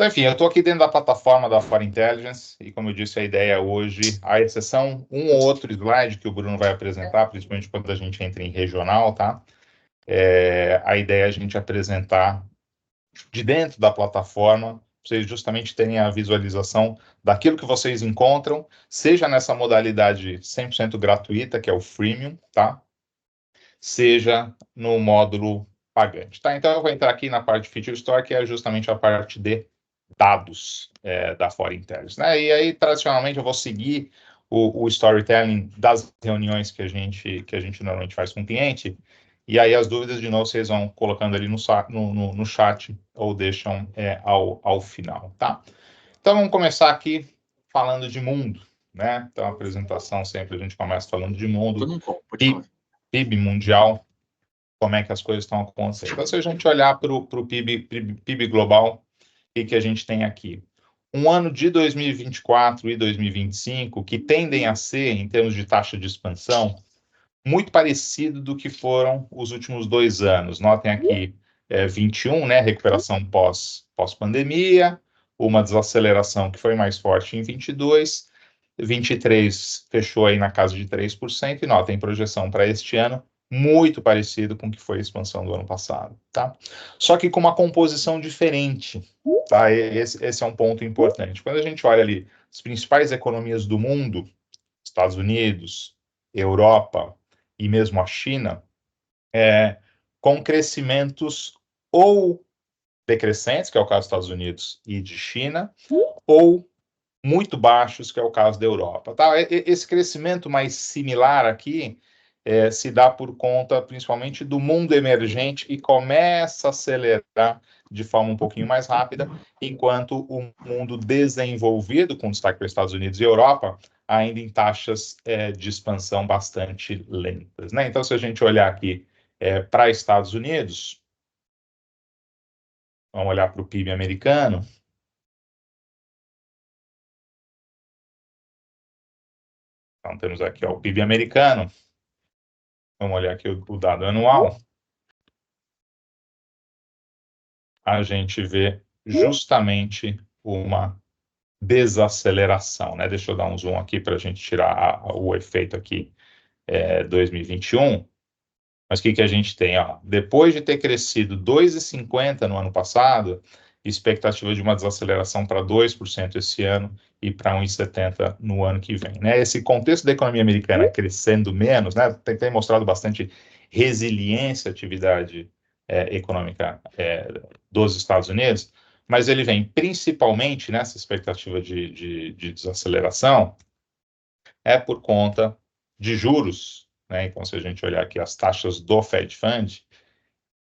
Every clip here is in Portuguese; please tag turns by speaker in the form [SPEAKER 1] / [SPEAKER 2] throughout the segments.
[SPEAKER 1] Então, enfim, eu estou aqui dentro da plataforma da Foreign Intelligence e, como eu disse, a ideia hoje, à exceção um ou outro slide que o Bruno vai apresentar, principalmente quando a gente entra em regional, tá? A ideia é a gente apresentar de dentro da plataforma, vocês justamente terem a visualização daquilo que vocês encontram, seja nessa modalidade 100% gratuita, que é o freemium, tá? Seja no módulo pagante, tá? Então, eu vou entrar aqui na parte de Feature Store, que é justamente a parte de dados da Foreign Intelligence, né? E aí, tradicionalmente, eu vou seguir o storytelling das reuniões que a gente normalmente faz com o cliente, e aí as dúvidas, de novo, vocês vão colocando ali no chat ou deixam ao final, tá? Então, vamos começar aqui falando de mundo, né? Então, a apresentação sempre a gente começa falando de mundo, PIB mundial, como é que as coisas estão acontecendo. Então, se a gente olhar para o PIB global, o que a gente tem aqui? Um ano de 2024 e 2025 que tendem a ser, em termos de taxa de expansão, muito parecido do que foram os últimos 2 anos. Notem aqui, 21, né, recuperação pós-pandemia, uma desaceleração que foi mais forte em 22, 23 fechou aí na casa de 3%, e notem projeção para este ano muito parecido com o que foi a expansão do ano passado, tá? Só que com uma composição diferente, tá? Esse é um ponto importante. Quando a gente olha ali as principais economias do mundo, Estados Unidos, Europa e mesmo a China, com crescimentos ou decrescentes, que é o caso dos Estados Unidos e de China, ou muito baixos, que é o caso da Europa. Tá? Esse crescimento mais similar aqui se dá por conta, principalmente, do mundo emergente, que começa a acelerar de forma um pouquinho mais rápida, enquanto o mundo desenvolvido, com destaque para Estados Unidos e Europa, ainda em taxas de expansão bastante lentas, né? Então, se a gente olhar aqui para Estados Unidos, vamos olhar para o PIB americano. Então, temos aqui o PIB americano. Vamos olhar aqui o dado anual. A gente vê justamente uma desaceleração, né? Deixa eu dar um zoom aqui para a gente tirar o efeito aqui 2021. Mas o que a gente tem? Ó, depois de ter crescido 2,50 no ano passado, expectativa de uma desaceleração para 2% esse ano e para 1,70 no ano que vem, né? Esse contexto da economia americana crescendo menos, né? Tem mostrado bastante resiliência à atividade econômica dos Estados Unidos, mas ele vem principalmente nessa expectativa de desaceleração por conta de juros, né? Então, se a gente olhar aqui as taxas do Fed Fund,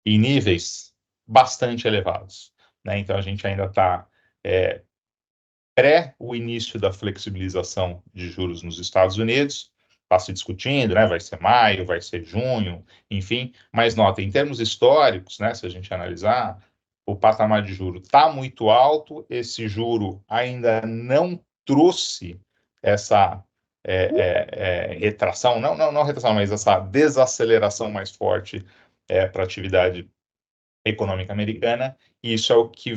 [SPEAKER 1] em níveis bastante elevados, né? Então, a gente ainda está pré o início da flexibilização de juros nos Estados Unidos, está se discutindo, né? Vai ser maio, vai ser junho, enfim, mas nota, em termos históricos, né? Se a gente analisar, o patamar de juro está muito alto, esse juro ainda não trouxe essa retração, não retração, mas essa desaceleração mais forte para a atividade econômica americana, e isso é o que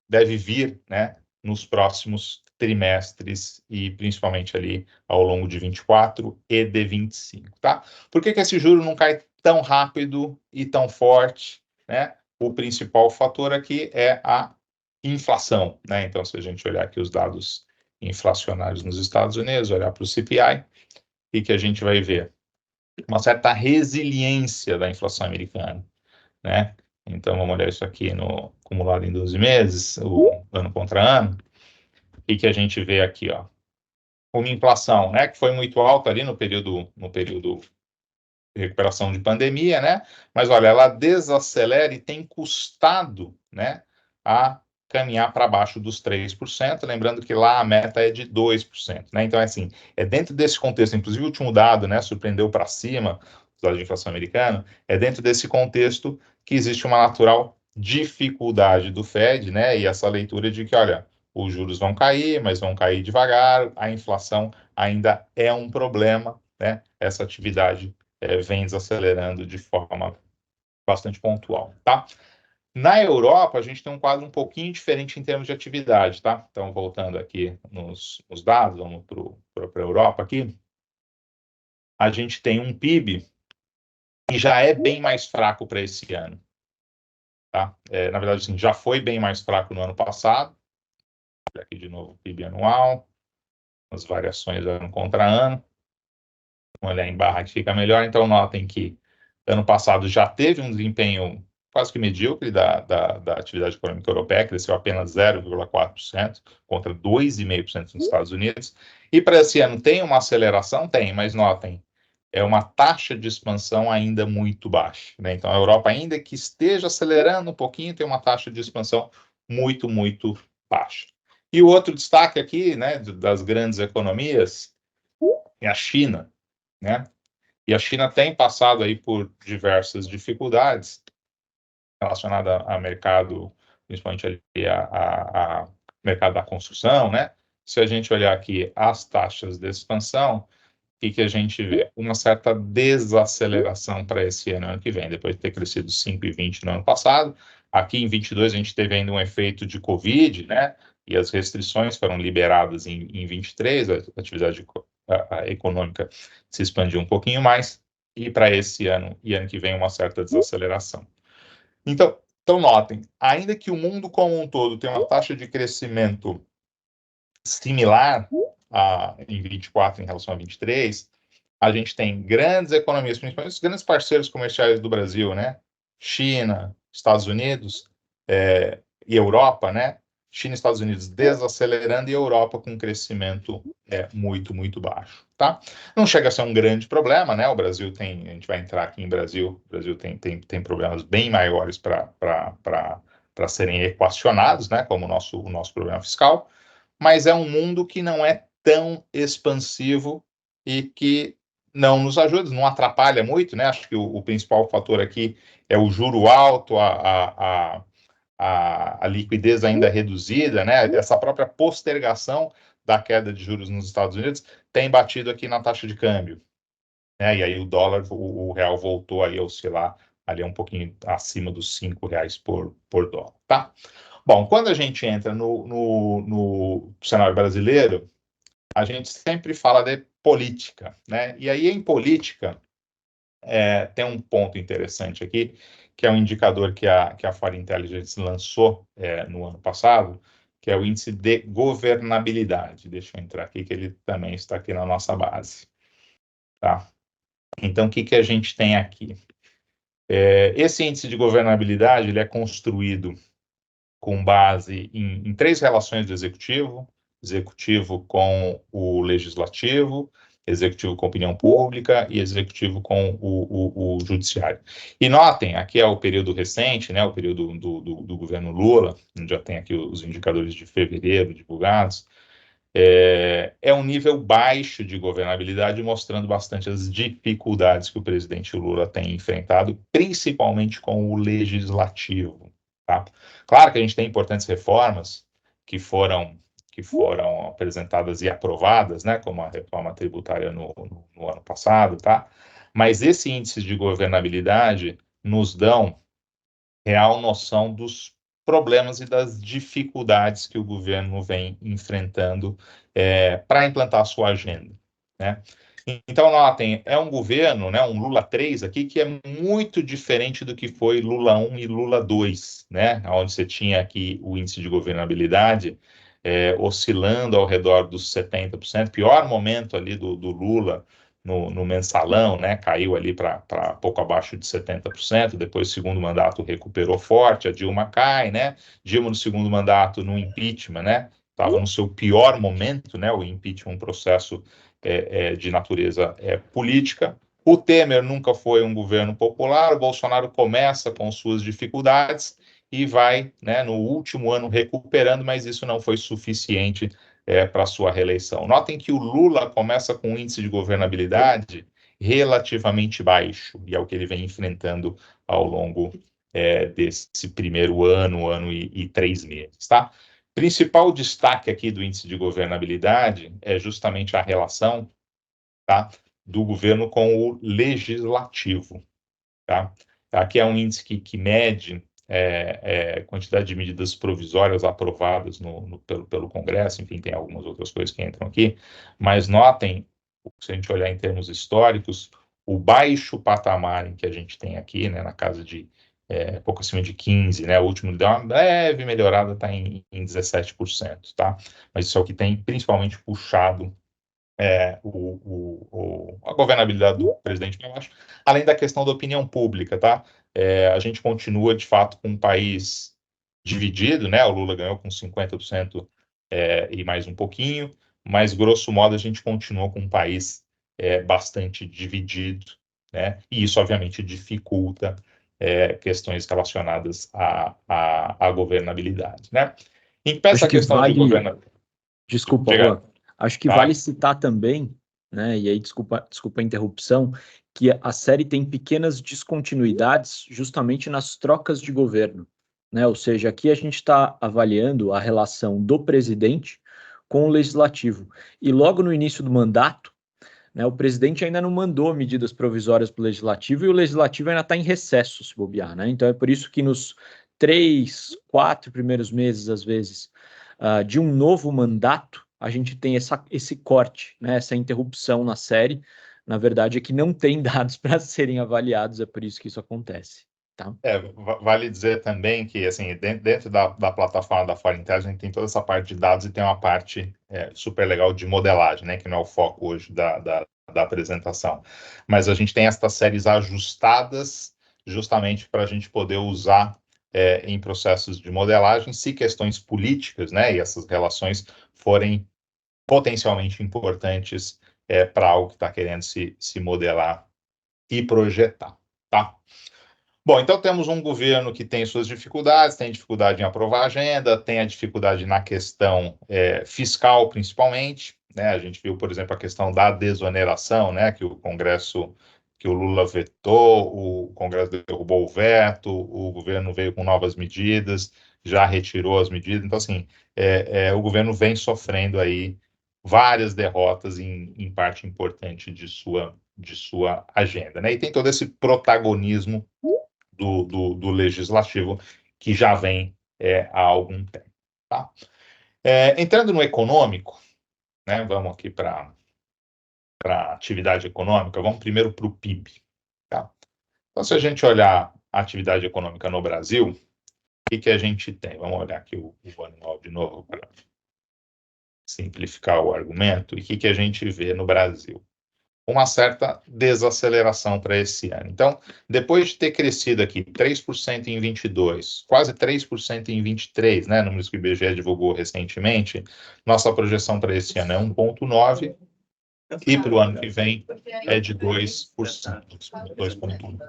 [SPEAKER 1] deve vir, né, nos próximos trimestres e principalmente ali ao longo de 24 e de 25, tá? Por que esse juro não cai tão rápido e tão forte, né? O principal fator aqui é a inflação, né? Então, se a gente olhar aqui os dados inflacionários nos Estados Unidos, olhar para o CPI, e que a gente vai ver uma certa resiliência da inflação americana, né? Então, vamos olhar isso aqui no acumulado em 12 meses, o ano contra ano, e que a gente vê aqui, ó, uma inflação, né, que foi muito alta ali no período de recuperação de pandemia, né? Mas olha, ela desacelera e tem custado, né, a caminhar para baixo dos 3%, lembrando que lá a meta é de 2%, né? Então, assim, dentro desse contexto, inclusive o último dado, né, surpreendeu para cima, os dados de inflação americana, dentro desse contexto que existe uma natural dificuldade do Fed, né, e essa leitura de que, olha, os juros vão cair, mas vão cair devagar, a inflação ainda é um problema, né, essa atividade vem desacelerando de forma bastante pontual, tá? Na Europa, a gente tem um quadro um pouquinho diferente em termos de atividade, tá? Então, voltando aqui nos dados, vamos para a Europa aqui, a gente tem um PIB que já é bem mais fraco para esse ano, tá? Na verdade, assim, já foi bem mais fraco no ano passado. Olha aqui de novo o PIB anual, as variações ano contra ano. Vamos olhar em barra que fica melhor. Então, notem que ano passado já teve um desempenho quase que medíocre da atividade econômica europeia, cresceu apenas 0,4% contra 2,5% nos Estados Unidos. E para esse ano tem uma aceleração? Tem, mas notem, é uma taxa de expansão ainda muito baixa, né? Então, a Europa, ainda que esteja acelerando um pouquinho, tem uma taxa de expansão muito, muito baixa. E o outro destaque aqui, né, das grandes economias, é a China, né? E a China tem passado aí por diversas dificuldades relacionadas a mercado, principalmente ali a mercado da construção, né? Se a gente olhar aqui as taxas de expansão, o que a gente vê? Uma certa desaceleração para esse ano que vem, depois de ter crescido 5,20 no ano passado. Aqui em 22 a gente teve ainda um efeito de Covid, né? E as restrições foram liberadas em 23, a atividade econômica se expandiu um pouquinho mais, e para esse ano e ano que vem uma certa desaceleração. Então notem, ainda que o mundo como um todo tenha uma taxa de crescimento similar em 24 em relação a 23, a gente tem grandes economias, principalmente os grandes parceiros comerciais do Brasil, né? China, Estados Unidos e Europa, né? China e Estados Unidos desacelerando e Europa com um crescimento muito, muito baixo, tá? Não chega a ser um grande problema, né? O Brasil tem, a gente vai entrar aqui em Brasil, o Brasil tem problemas bem maiores para serem equacionados, né? Como o nosso problema fiscal, mas é um mundo que não é tão expansivo e que não nos ajuda, não atrapalha muito, né? Acho que o principal fator aqui é o juro alto, a liquidez ainda reduzida, né? Essa própria postergação da queda de juros nos Estados Unidos tem batido aqui na taxa de câmbio, né? E aí o dólar, o real voltou aí a oscilar ali um pouquinho acima dos R$ 5 por dólar, tá? Bom, quando a gente entra no cenário brasileiro, a gente sempre fala de política, né? E aí, em política, tem um ponto interessante aqui, que é um indicador que a Foreign Intelligence lançou no ano passado, que é o índice de governabilidade. Deixa eu entrar aqui, que ele também está aqui na nossa base, tá? Então, o que a gente tem aqui? Esse índice de governabilidade, ele é construído com base em três relações do executivo: executivo com o legislativo, executivo com a opinião pública e executivo com o judiciário. E notem, aqui é o período recente, né, o período do governo Lula, já tem aqui os indicadores de fevereiro divulgados. É um nível baixo de governabilidade, mostrando bastante as dificuldades que o presidente Lula tem enfrentado, principalmente com o legislativo. Tá? Claro que a gente tem importantes reformas que foram apresentadas e aprovadas, né, como a reforma tributária no ano passado, tá? Mas esse índice de governabilidade nos dão real noção dos problemas e das dificuldades que o governo vem enfrentando para implantar a sua agenda, né? Então, notem, é um governo, né, um Lula 3 aqui, que é muito diferente do que foi Lula 1 e Lula 2, né, onde você tinha aqui o índice de governabilidade oscilando ao redor dos 70%, pior momento ali do Lula no mensalão, né, caiu ali para pouco abaixo de 70%, depois o segundo mandato recuperou forte, a Dilma cai, né, Dilma no segundo mandato no impeachment, né, estava no seu pior momento, né, o impeachment, um processo de natureza política. O Temer nunca foi um governo popular, o Bolsonaro começa com suas dificuldades e vai, né, no último ano recuperando, mas isso não foi suficiente para sua reeleição. Notem que o Lula começa com um índice de governabilidade relativamente baixo, e é o que ele vem enfrentando ao longo desse primeiro ano e 3 meses, tá? Principal destaque aqui do índice de governabilidade é justamente a relação, tá, do governo com o legislativo, tá? Aqui é um índice que mede quantidade de medidas provisórias aprovadas pelo Congresso, enfim, tem algumas outras coisas que entram aqui, mas notem, se a gente olhar em termos históricos, o baixo patamar em que a gente tem aqui, né, na casa de pouco acima de 15%, né, o último deu uma leve melhorada, está em 17%, tá? Mas isso é o que tem principalmente puxado a governabilidade do presidente para baixo, além da questão da opinião pública, tá? A gente continua, de fato, com um país dividido, né? O Lula ganhou com 50% e mais um pouquinho, mas, grosso modo, a gente continua com um país bastante dividido, né? E isso, obviamente, dificulta questões relacionadas à governabilidade, né? Em que
[SPEAKER 2] Acho
[SPEAKER 1] essa
[SPEAKER 2] que
[SPEAKER 1] questão de
[SPEAKER 2] vale,
[SPEAKER 1] governabilidade...
[SPEAKER 2] desculpa,
[SPEAKER 1] Diga,
[SPEAKER 2] Juan, acho que vale
[SPEAKER 1] tá?
[SPEAKER 2] citar também, né, e aí desculpa a interrupção, que a série tem pequenas descontinuidades justamente nas trocas de governo, né, ou seja, aqui a gente está avaliando a relação do presidente com o legislativo, e logo no início do mandato, né, o presidente ainda não mandou medidas provisórias para o legislativo e o legislativo ainda está em recesso, se bobear, né, então é por isso que nos 3, 4 primeiros meses, às vezes, de um novo mandato, a gente tem esse corte, né, essa interrupção na série. Na verdade, é que não tem dados para serem avaliados, é por isso que isso acontece. Tá?
[SPEAKER 1] Vale dizer também que, assim, dentro da plataforma da Foreign Intelligence tem toda essa parte de dados e tem uma parte super legal de modelagem, né, que não é o foco hoje da apresentação. Mas a gente tem estas séries ajustadas justamente para a gente poder usar em processos de modelagem, se questões políticas, né, e essas relações forem potencialmente importantes para algo que está querendo se modelar e projetar, tá? Bom, então temos um governo que tem suas dificuldades, tem dificuldade em aprovar a agenda, tem a dificuldade na questão fiscal, principalmente, né? A gente viu, por exemplo, a questão da desoneração, né? Que o Congresso, que o Lula vetou, o Congresso derrubou o veto, o governo veio com novas medidas, já retirou as medidas. Então, assim, o governo vem sofrendo aí várias derrotas em parte importante de sua agenda, né? E tem todo esse protagonismo do legislativo, que já vem há algum tempo. Tá? Entrando no econômico, né, vamos aqui para a atividade econômica, vamos primeiro para o PIB. Tá? Então, se a gente olhar a atividade econômica no Brasil, o que a gente tem? Vamos olhar aqui o anual de novo para simplificar o argumento. E o que a gente vê no Brasil? Uma certa desaceleração para esse ano. Então, depois de ter crescido aqui 3% em 22, quase 3% em 23, né, números que o IBGE divulgou recentemente, nossa projeção para esse ano é 1,9% e para o ano que vem é de 2%, 2,1%.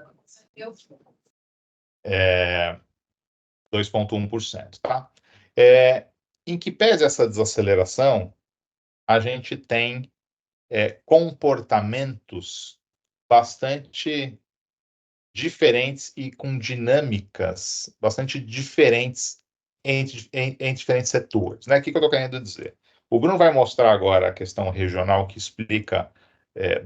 [SPEAKER 1] 2,1%, tá? Em que pese essa desaceleração, a gente tem comportamentos bastante diferentes e com dinâmicas bastante diferentes em diferentes setores, né? O que eu estou querendo dizer? O Bruno vai mostrar agora a questão regional que explica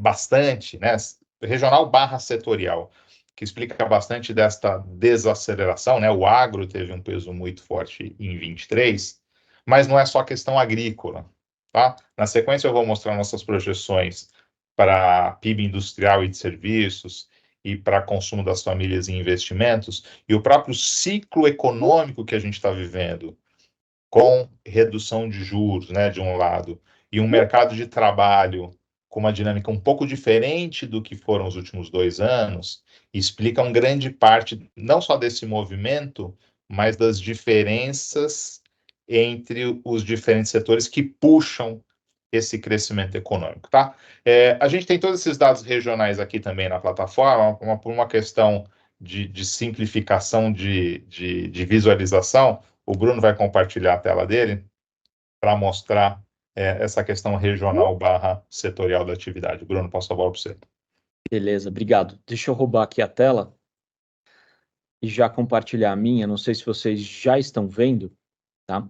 [SPEAKER 1] bastante, né? Regional barra setorial, que explica bastante desta desaceleração, né? O agro teve um peso muito forte em 23, mas não é só questão agrícola, tá? Na sequência eu vou mostrar nossas projeções para PIB industrial e de serviços e para consumo das famílias e investimentos, e o próprio ciclo econômico que a gente está vivendo, com redução de juros, né, de um lado, e um mercado de trabalho com uma dinâmica um pouco diferente do que foram os últimos 2 anos, explicam grande parte, não só desse movimento, mas das diferenças entre os diferentes setores que puxam esse crescimento econômico, tá? A gente tem todos esses dados regionais aqui também na plataforma, por uma questão de simplificação de visualização. O Bruno vai compartilhar a tela dele para mostrar essa questão regional barra setorial da atividade. Bruno, passo a bola para você.
[SPEAKER 2] Beleza, obrigado. Deixa eu roubar aqui a tela e já compartilhar a minha. Não sei se vocês já estão vendo, tá?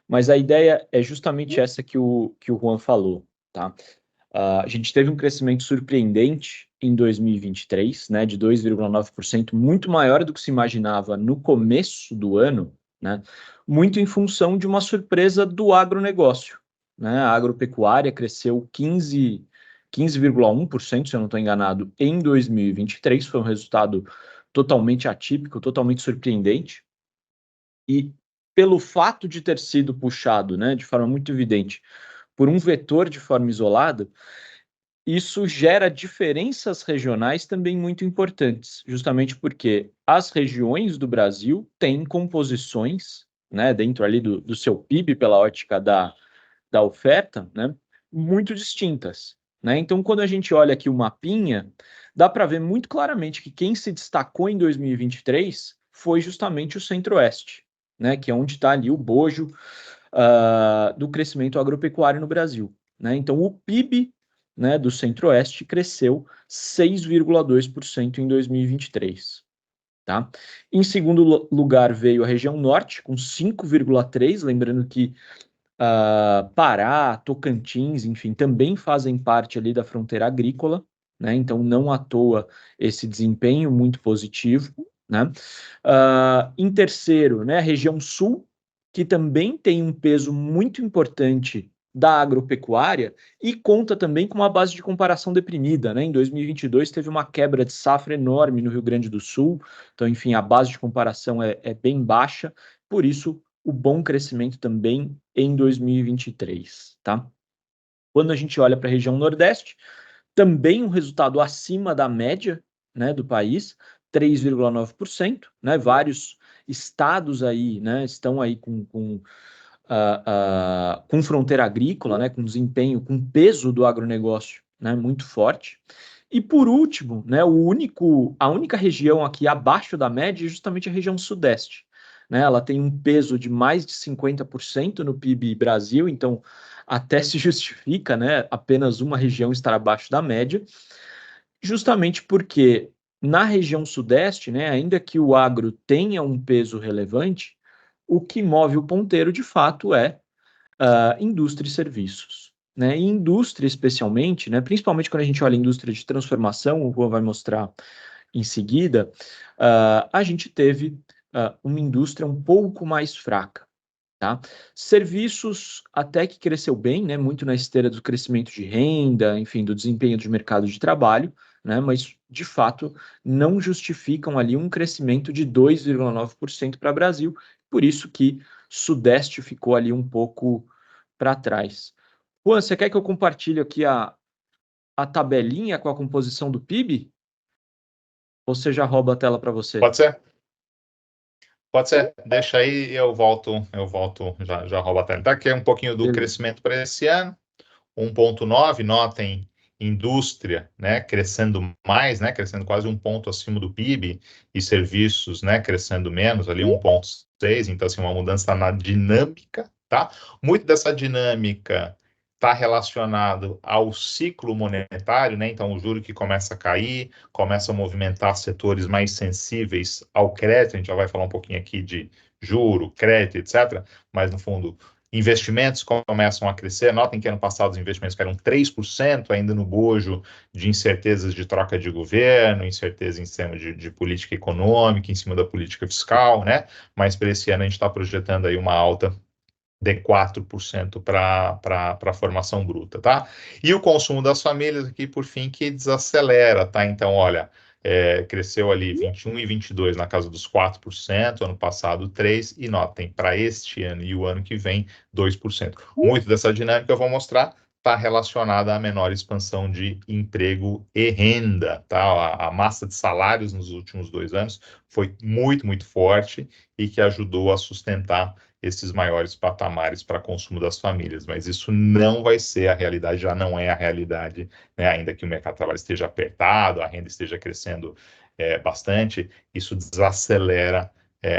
[SPEAKER 2] Mas a ideia é justamente essa que o Juan falou, tá? A gente teve um crescimento surpreendente em 2023, né, de 2,9%, muito maior do que se imaginava no começo do ano, né, muito em função de uma surpresa do agronegócio, né, a agropecuária cresceu 15,1%, se eu não estou enganado, em 2023, foi um resultado totalmente atípico, totalmente surpreendente, e pelo fato de ter sido puxado, né, de forma muito evidente, por um vetor de forma isolada, isso gera diferenças regionais também muito importantes, justamente porque as regiões do Brasil têm composições, né, dentro ali do seu PIB, pela ótica da oferta, né, muito distintas, né? Então, quando a gente olha aqui o mapinha, dá para ver muito claramente que quem se destacou em 2023 foi justamente o Centro-Oeste, né, que é onde está ali o bojo do crescimento agropecuário no Brasil, né? Então, o PIB, né, do Centro-Oeste cresceu 6,2% em 2023. Tá? Em segundo lugar veio a região norte, com 5,3%, lembrando que Pará, Tocantins, enfim, também fazem parte ali da fronteira agrícola, né? Então, não à toa esse desempenho muito positivo, né? Em terceiro, né, a região sul, que também tem um peso muito importante da agropecuária e conta também com uma base de comparação deprimida, né? Em 2022 teve uma quebra de safra enorme no Rio Grande do Sul, então, enfim, a base de comparação é bem baixa, por isso o bom crescimento também em 2023, tá? Quando a gente olha para a região Nordeste, também um resultado acima da média, né, do país, 3,9%, né? Vários estados aí, né, estão aí com fronteira agrícola, né, com desempenho, com peso do agronegócio, né, muito forte. E por último, né, a única região aqui abaixo da média é justamente a região Sudeste. Né, ela tem um peso de mais de 50% no PIB Brasil, então até se justifica, né, apenas uma região estar abaixo da média, justamente porque na região Sudeste, né, ainda que o agro tenha um peso relevante, o que move o ponteiro de fato é indústria e serviços. Né? E indústria, especialmente, né, principalmente quando a gente olha a indústria de transformação, o Juan vai mostrar em seguida, a gente teve uma indústria um pouco mais fraca. Tá? Serviços até que cresceu bem, né, muito na esteira do crescimento de renda, enfim, do desempenho de mercado de trabalho, né, mas de fato não justificam ali um crescimento de 2,9% para o Brasil, por isso que Sudeste ficou ali um pouco para trás. Juan, você quer que eu compartilhe aqui a tabelinha com a composição do PIB? Ou você já rouba a tela para você?
[SPEAKER 1] Pode ser? Pode ser. Deixa aí, eu volto, já roubo a tela. Tá aqui um pouquinho do
[SPEAKER 2] Beleza.
[SPEAKER 1] crescimento para esse ano. 1,9, notem, indústria, né, crescendo mais, né, crescendo quase um ponto acima do PIB, e serviços, né, crescendo menos, ali 1,6, então, assim, uma mudança na dinâmica, tá? Muito dessa dinâmica está relacionado ao ciclo monetário, né, então o juro que começa a cair, começa a movimentar setores mais sensíveis ao crédito, a gente já vai falar um pouquinho aqui de juro, crédito, etc., mas, no fundo, investimentos começam a crescer. Notem que ano passado os investimentos caíram 3%, ainda no bojo de incertezas de troca de governo, incerteza em cima de política econômica, em cima da política fiscal, né? Mas para esse ano a gente está projetando aí uma alta de 4% para a formação bruta, tá? E o consumo das famílias aqui, por fim, que desacelera, tá? Então, olha, cresceu ali 21 e 22 na casa dos 4%, ano passado 3%, e notem, para este ano e o ano que vem, 2%. Muito dessa dinâmica eu vou mostrar está relacionada à menor expansão de emprego e renda, tá? A massa de salários nos últimos 2 anos foi muito, muito forte e que ajudou a sustentar esses maiores patamares para consumo das famílias, mas isso não vai ser a realidade, já não é a realidade, né? Ainda que o mercado de trabalho esteja apertado, a renda esteja crescendo bastante, isso desacelera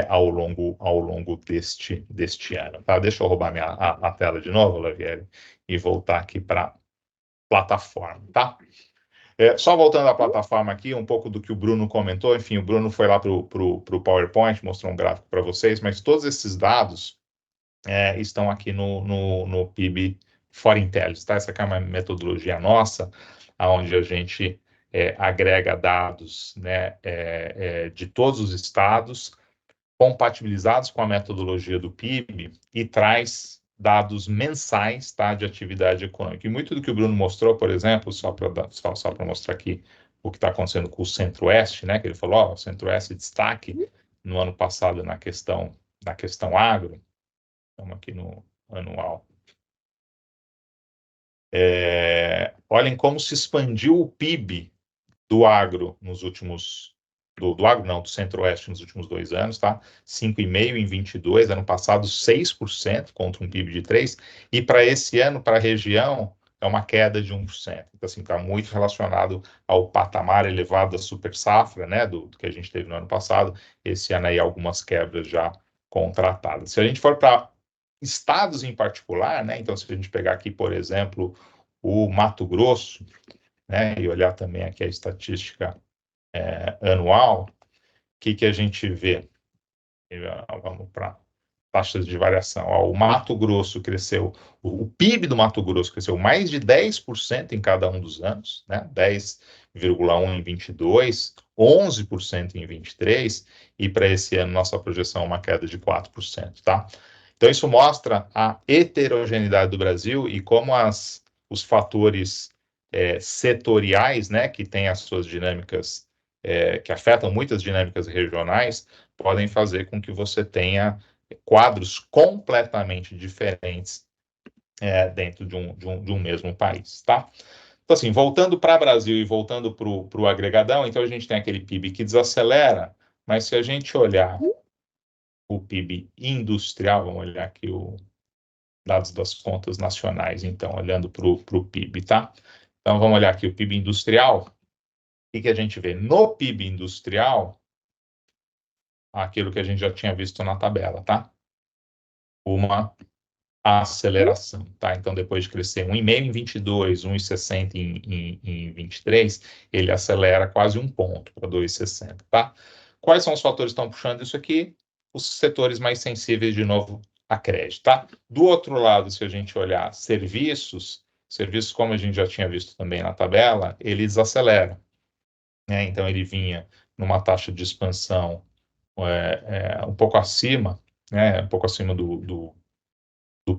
[SPEAKER 1] ao longo deste ano. Tá? Deixa eu roubar a tela de novo, Lavieri, e voltar aqui para a plataforma, tá? Só voltando à plataforma aqui, um pouco do que o Bruno comentou, enfim, o Bruno foi lá para o PowerPoint, mostrou um gráfico para vocês, mas todos esses dados estão aqui no PIB For Intelligence, tá? Essa aqui é uma metodologia nossa, onde a gente agrega dados, né, de todos os estados, compatibilizados com a metodologia do PIB e traz dados mensais, tá, de atividade econômica. E muito do que o Bruno mostrou, por exemplo, só para mostrar aqui o que está acontecendo com o Centro-Oeste, né, que ele falou, ó, o Centro-Oeste destaque no ano passado na questão agro, estamos aqui no anual. Olhem como se expandiu o PIB do agro nos últimos... Do agro não, do Centro-Oeste nos últimos 2 anos, tá? 5,5% em 22, ano passado 6% contra um PIB de 3%, e para esse ano, para a região, é uma queda de 1%. Então, assim, está muito relacionado ao patamar elevado da super safra, né, do que a gente teve no ano passado, esse ano aí algumas quebras já contratadas. Se a gente for para estados em particular, né, então se a gente pegar aqui, por exemplo, o Mato Grosso, né, e olhar também aqui a estatística anual, o que a gente vê? Vamos para taxas de variação. Ó, o Mato Grosso cresceu, o PIB do Mato Grosso cresceu mais de 10% em cada um dos anos, né? 10,1% em 22, 11% em 23, e para esse ano nossa projeção é uma queda de 4%, tá? Então isso mostra a heterogeneidade do Brasil e como os fatores setoriais, né, que têm as suas dinâmicas que afetam muitas dinâmicas regionais, podem fazer com que você tenha quadros completamente diferentes dentro de um mesmo país, tá? Então, assim, voltando para o Brasil e voltando para o agregadão, então a gente tem aquele PIB que desacelera, mas se a gente olhar o PIB industrial, vamos olhar aqui os dados das contas nacionais, então, olhando para o PIB, tá? Então, vamos olhar aqui o PIB industrial. O que a gente vê? No PIB industrial, aquilo que a gente já tinha visto na tabela, tá? Uma aceleração, tá? Então, depois de crescer 1,5 em 22, 1,60 em 23, ele acelera quase 1 ponto para 2,60, tá? Quais são os fatores que estão puxando isso aqui? Os setores mais sensíveis, de novo, a crédito, tá? Do outro lado, se a gente olhar serviços, como a gente já tinha visto também na tabela, ele desacelera, né? Então, ele vinha numa taxa de expansão um pouco acima, né? Um pouco acima do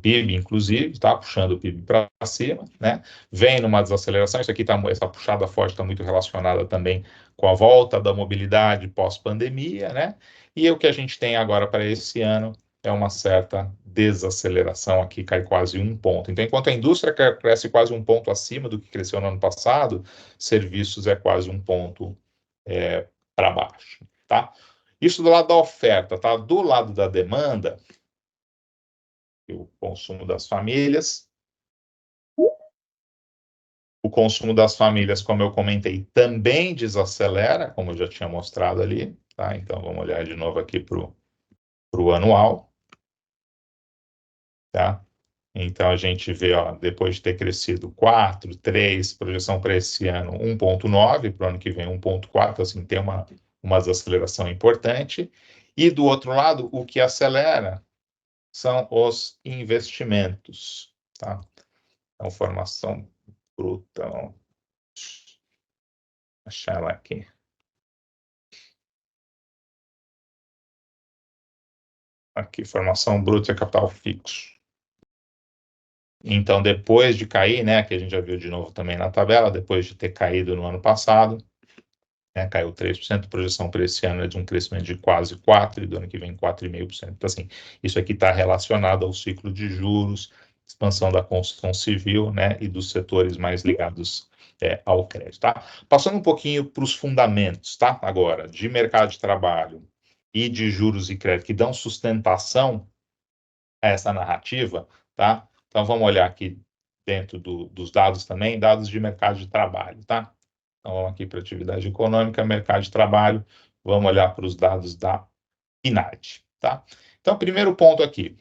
[SPEAKER 1] PIB, inclusive, tá puxando o PIB para cima, né? Vem numa desaceleração, isso aqui essa puxada forte está muito relacionada também com a volta da mobilidade pós-pandemia, né? E o que a gente tem agora para esse ano é uma certa desaceleração aqui, cai quase 1 ponto. Então, enquanto a indústria cresce quase 1 ponto acima do que cresceu no ano passado, serviços é quase 1 ponto para baixo, tá? Isso do lado da oferta, tá? Do lado da demanda, o consumo das famílias. O consumo das famílias, como eu comentei, também desacelera, como eu já tinha mostrado ali, tá? Então, vamos olhar de novo aqui para o anual, tá? Então, a gente vê, ó, depois de ter crescido 4, 3, projeção para esse ano 1,9, para o ano que vem 1,4, assim, tem uma desaceleração importante. E, do outro lado, o que acelera são os investimentos, tá? Então, formação bruta, vamos achar ela aqui. Aqui, formação bruta e capital fixo. Então, depois de cair, né, que a gente já viu de novo também na tabela, depois de ter caído no ano passado, né, caiu 3%, projeção para esse ano é de um crescimento de quase 4%, e do ano que vem 4,5%. Então, assim, isso aqui está relacionado ao ciclo de juros, expansão da construção civil, né, e dos setores mais ligados ao crédito, tá? Passando um pouquinho para os fundamentos, tá? Agora, de mercado de trabalho e de juros e crédito, que dão sustentação a essa narrativa, tá? Então, vamos olhar aqui dentro dos dados também, dados de mercado de trabalho, tá? Então, vamos aqui para atividade econômica, mercado de trabalho, vamos olhar para os dados da PNAD, tá? Então, primeiro ponto aqui,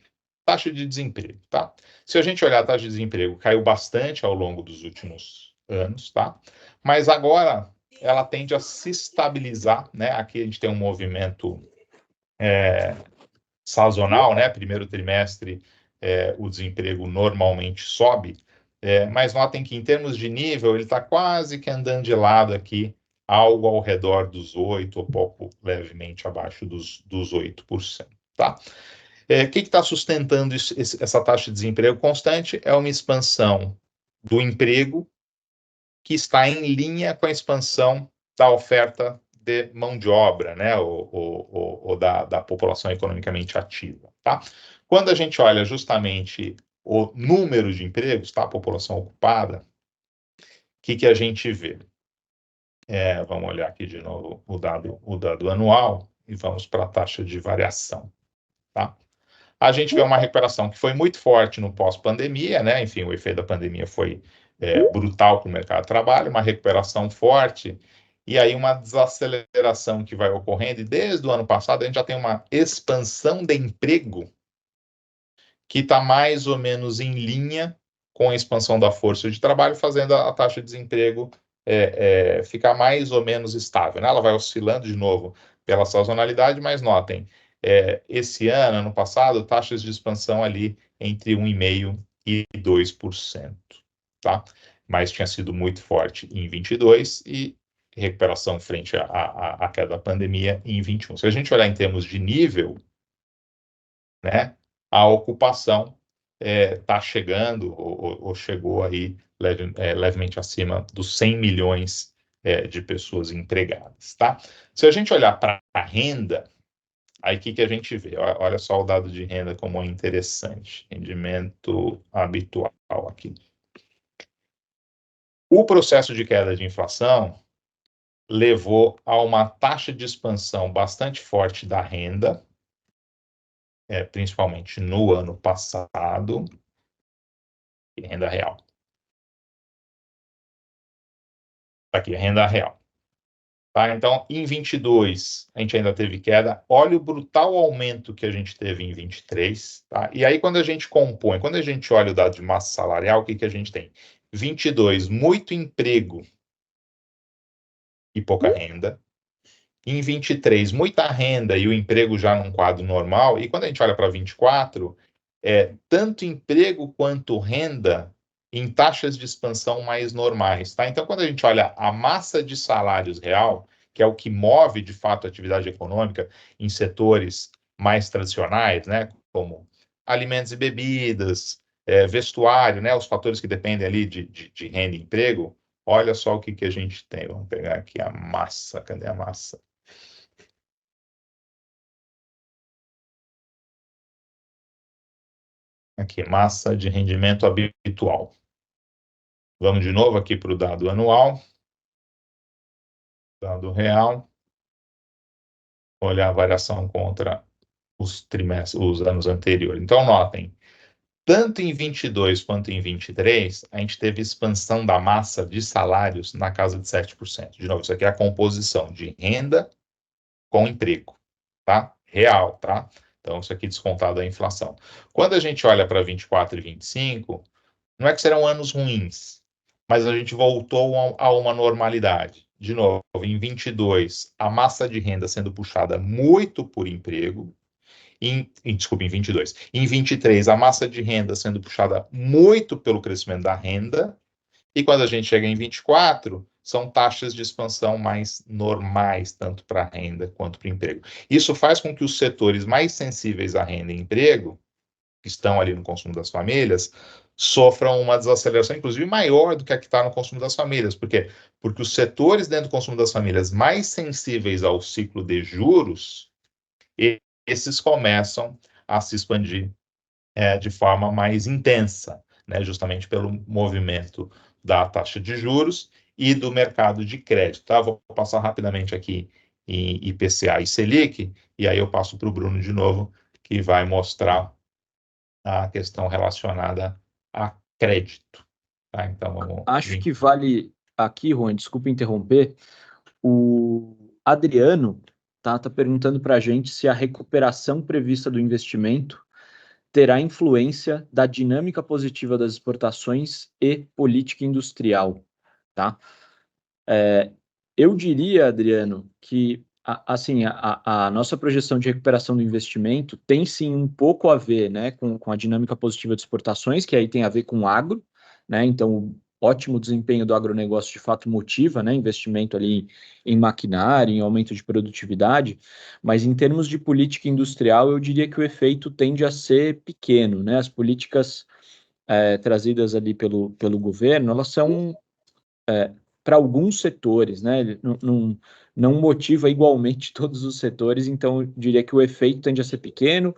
[SPEAKER 1] taxa de desemprego, tá? Se a gente olhar a taxa de desemprego, caiu bastante ao longo dos últimos anos, tá? Mas agora ela tende a se estabilizar, né? Aqui a gente tem um movimento sazonal, né? Primeiro trimestre o desemprego normalmente sobe, mas notem que em termos de nível, ele está quase que andando de lado aqui, algo ao redor dos 8%, ou pouco levemente abaixo dos 8%. Tá? O que está sustentando essa taxa de desemprego constante? É uma expansão do emprego que está em linha com a expansão da oferta de mão de obra, né, ou da população economicamente ativa. Tá? Quando a gente olha justamente o número de empregos, tá, a população ocupada, o que a gente vê? Vamos olhar aqui de novo o dado anual e vamos para a taxa de variação. Tá? A gente vê uma recuperação que foi muito forte no pós-pandemia, né? Enfim, o efeito da pandemia foi brutal para o mercado de trabalho, uma recuperação forte, e aí uma desaceleração que vai ocorrendo, e desde o ano passado a gente já tem uma expansão de emprego que está mais ou menos em linha com a expansão da força de trabalho, fazendo a taxa de desemprego ficar mais ou menos estável, né? Ela vai oscilando de novo pela sazonalidade, mas notem, esse ano passado, taxas de expansão ali entre 1,5% e 2%, tá? Mas tinha sido muito forte em 22 e recuperação frente à queda da pandemia em 21. Se a gente olhar em termos de nível, né, a ocupação está chegando, ou chegou aí levemente acima dos 100 milhões de pessoas empregadas, tá? Se a gente olhar para a renda, aí o que a gente vê? Olha só o dado de renda como é interessante, rendimento habitual aqui. O processo de queda de inflação levou a uma taxa de expansão bastante forte da renda, principalmente no ano passado, e renda real. Aqui, renda real. Tá? Então, em 22, a gente ainda teve queda. Olha o brutal aumento que a gente teve em 23. Tá? E aí, quando a gente compõe, quando a gente olha o dado de massa salarial, o que a gente tem? 22, muito emprego e pouca renda. Em 23, muita renda e o emprego já num quadro normal. E quando a gente olha para 24, tanto emprego quanto renda em taxas de expansão mais normais. Tá? Então, quando a gente olha a massa de salários real, que é o que move, de fato, a atividade econômica em setores mais tradicionais, né, como alimentos e bebidas, vestuário, né, os fatores que dependem ali de renda e emprego, olha só o que a gente tem. Vamos pegar aqui a massa. Cadê a massa? Aqui, massa de rendimento habitual. Vamos de novo aqui para o dado anual. Dado real. Olhar a variação contra os anos anteriores. Então, notem, tanto em 22 quanto em 23, a gente teve expansão da massa de salários na casa de 7%. De novo, isso aqui é a composição de renda com emprego, tá? Real, tá? Então, isso aqui descontado da inflação. Quando a gente olha para 24 e 25, não é que serão anos ruins, mas a gente voltou a uma normalidade. De novo, em 22, a massa de renda sendo puxada muito por emprego. Desculpa, em 22. Em 23, a massa de renda sendo puxada muito pelo crescimento da renda. E quando a gente chega em 24, são taxas de expansão mais normais, tanto para a renda quanto para o emprego. Isso faz com que os setores mais sensíveis à renda e emprego, que estão ali no consumo das famílias, sofram uma desaceleração, inclusive, maior do que a que está no consumo das famílias. Por quê? Porque os setores dentro do consumo das famílias mais sensíveis ao ciclo de juros, esses começam a se expandir de forma mais intensa, né? Justamente pelo movimento da taxa de juros e do mercado de crédito. Tá? Vou passar rapidamente aqui em IPCA e Selic, e aí eu passo para o Bruno de novo, que vai mostrar a questão relacionada a crédito. Tá? Então, vamos...
[SPEAKER 2] Acho que vale aqui, Juan, desculpa interromper, o Adriano tá perguntando para a gente se a recuperação prevista do investimento terá influência da dinâmica positiva das exportações e política industrial, tá? Eu diria, Adriano, que assim, a nossa projeção de recuperação do investimento tem sim um pouco a ver, né, com a dinâmica positiva de exportações, que aí tem a ver com o agro, né, então o ótimo desempenho do agronegócio de fato motiva, né, investimento ali em maquinário, em aumento de produtividade, mas em termos de política industrial, eu diria que o efeito tende a ser pequeno, né, as políticas trazidas ali pelo governo, elas são para alguns setores, né? Ele não motiva igualmente todos os setores, então eu diria que o efeito tende a ser pequeno,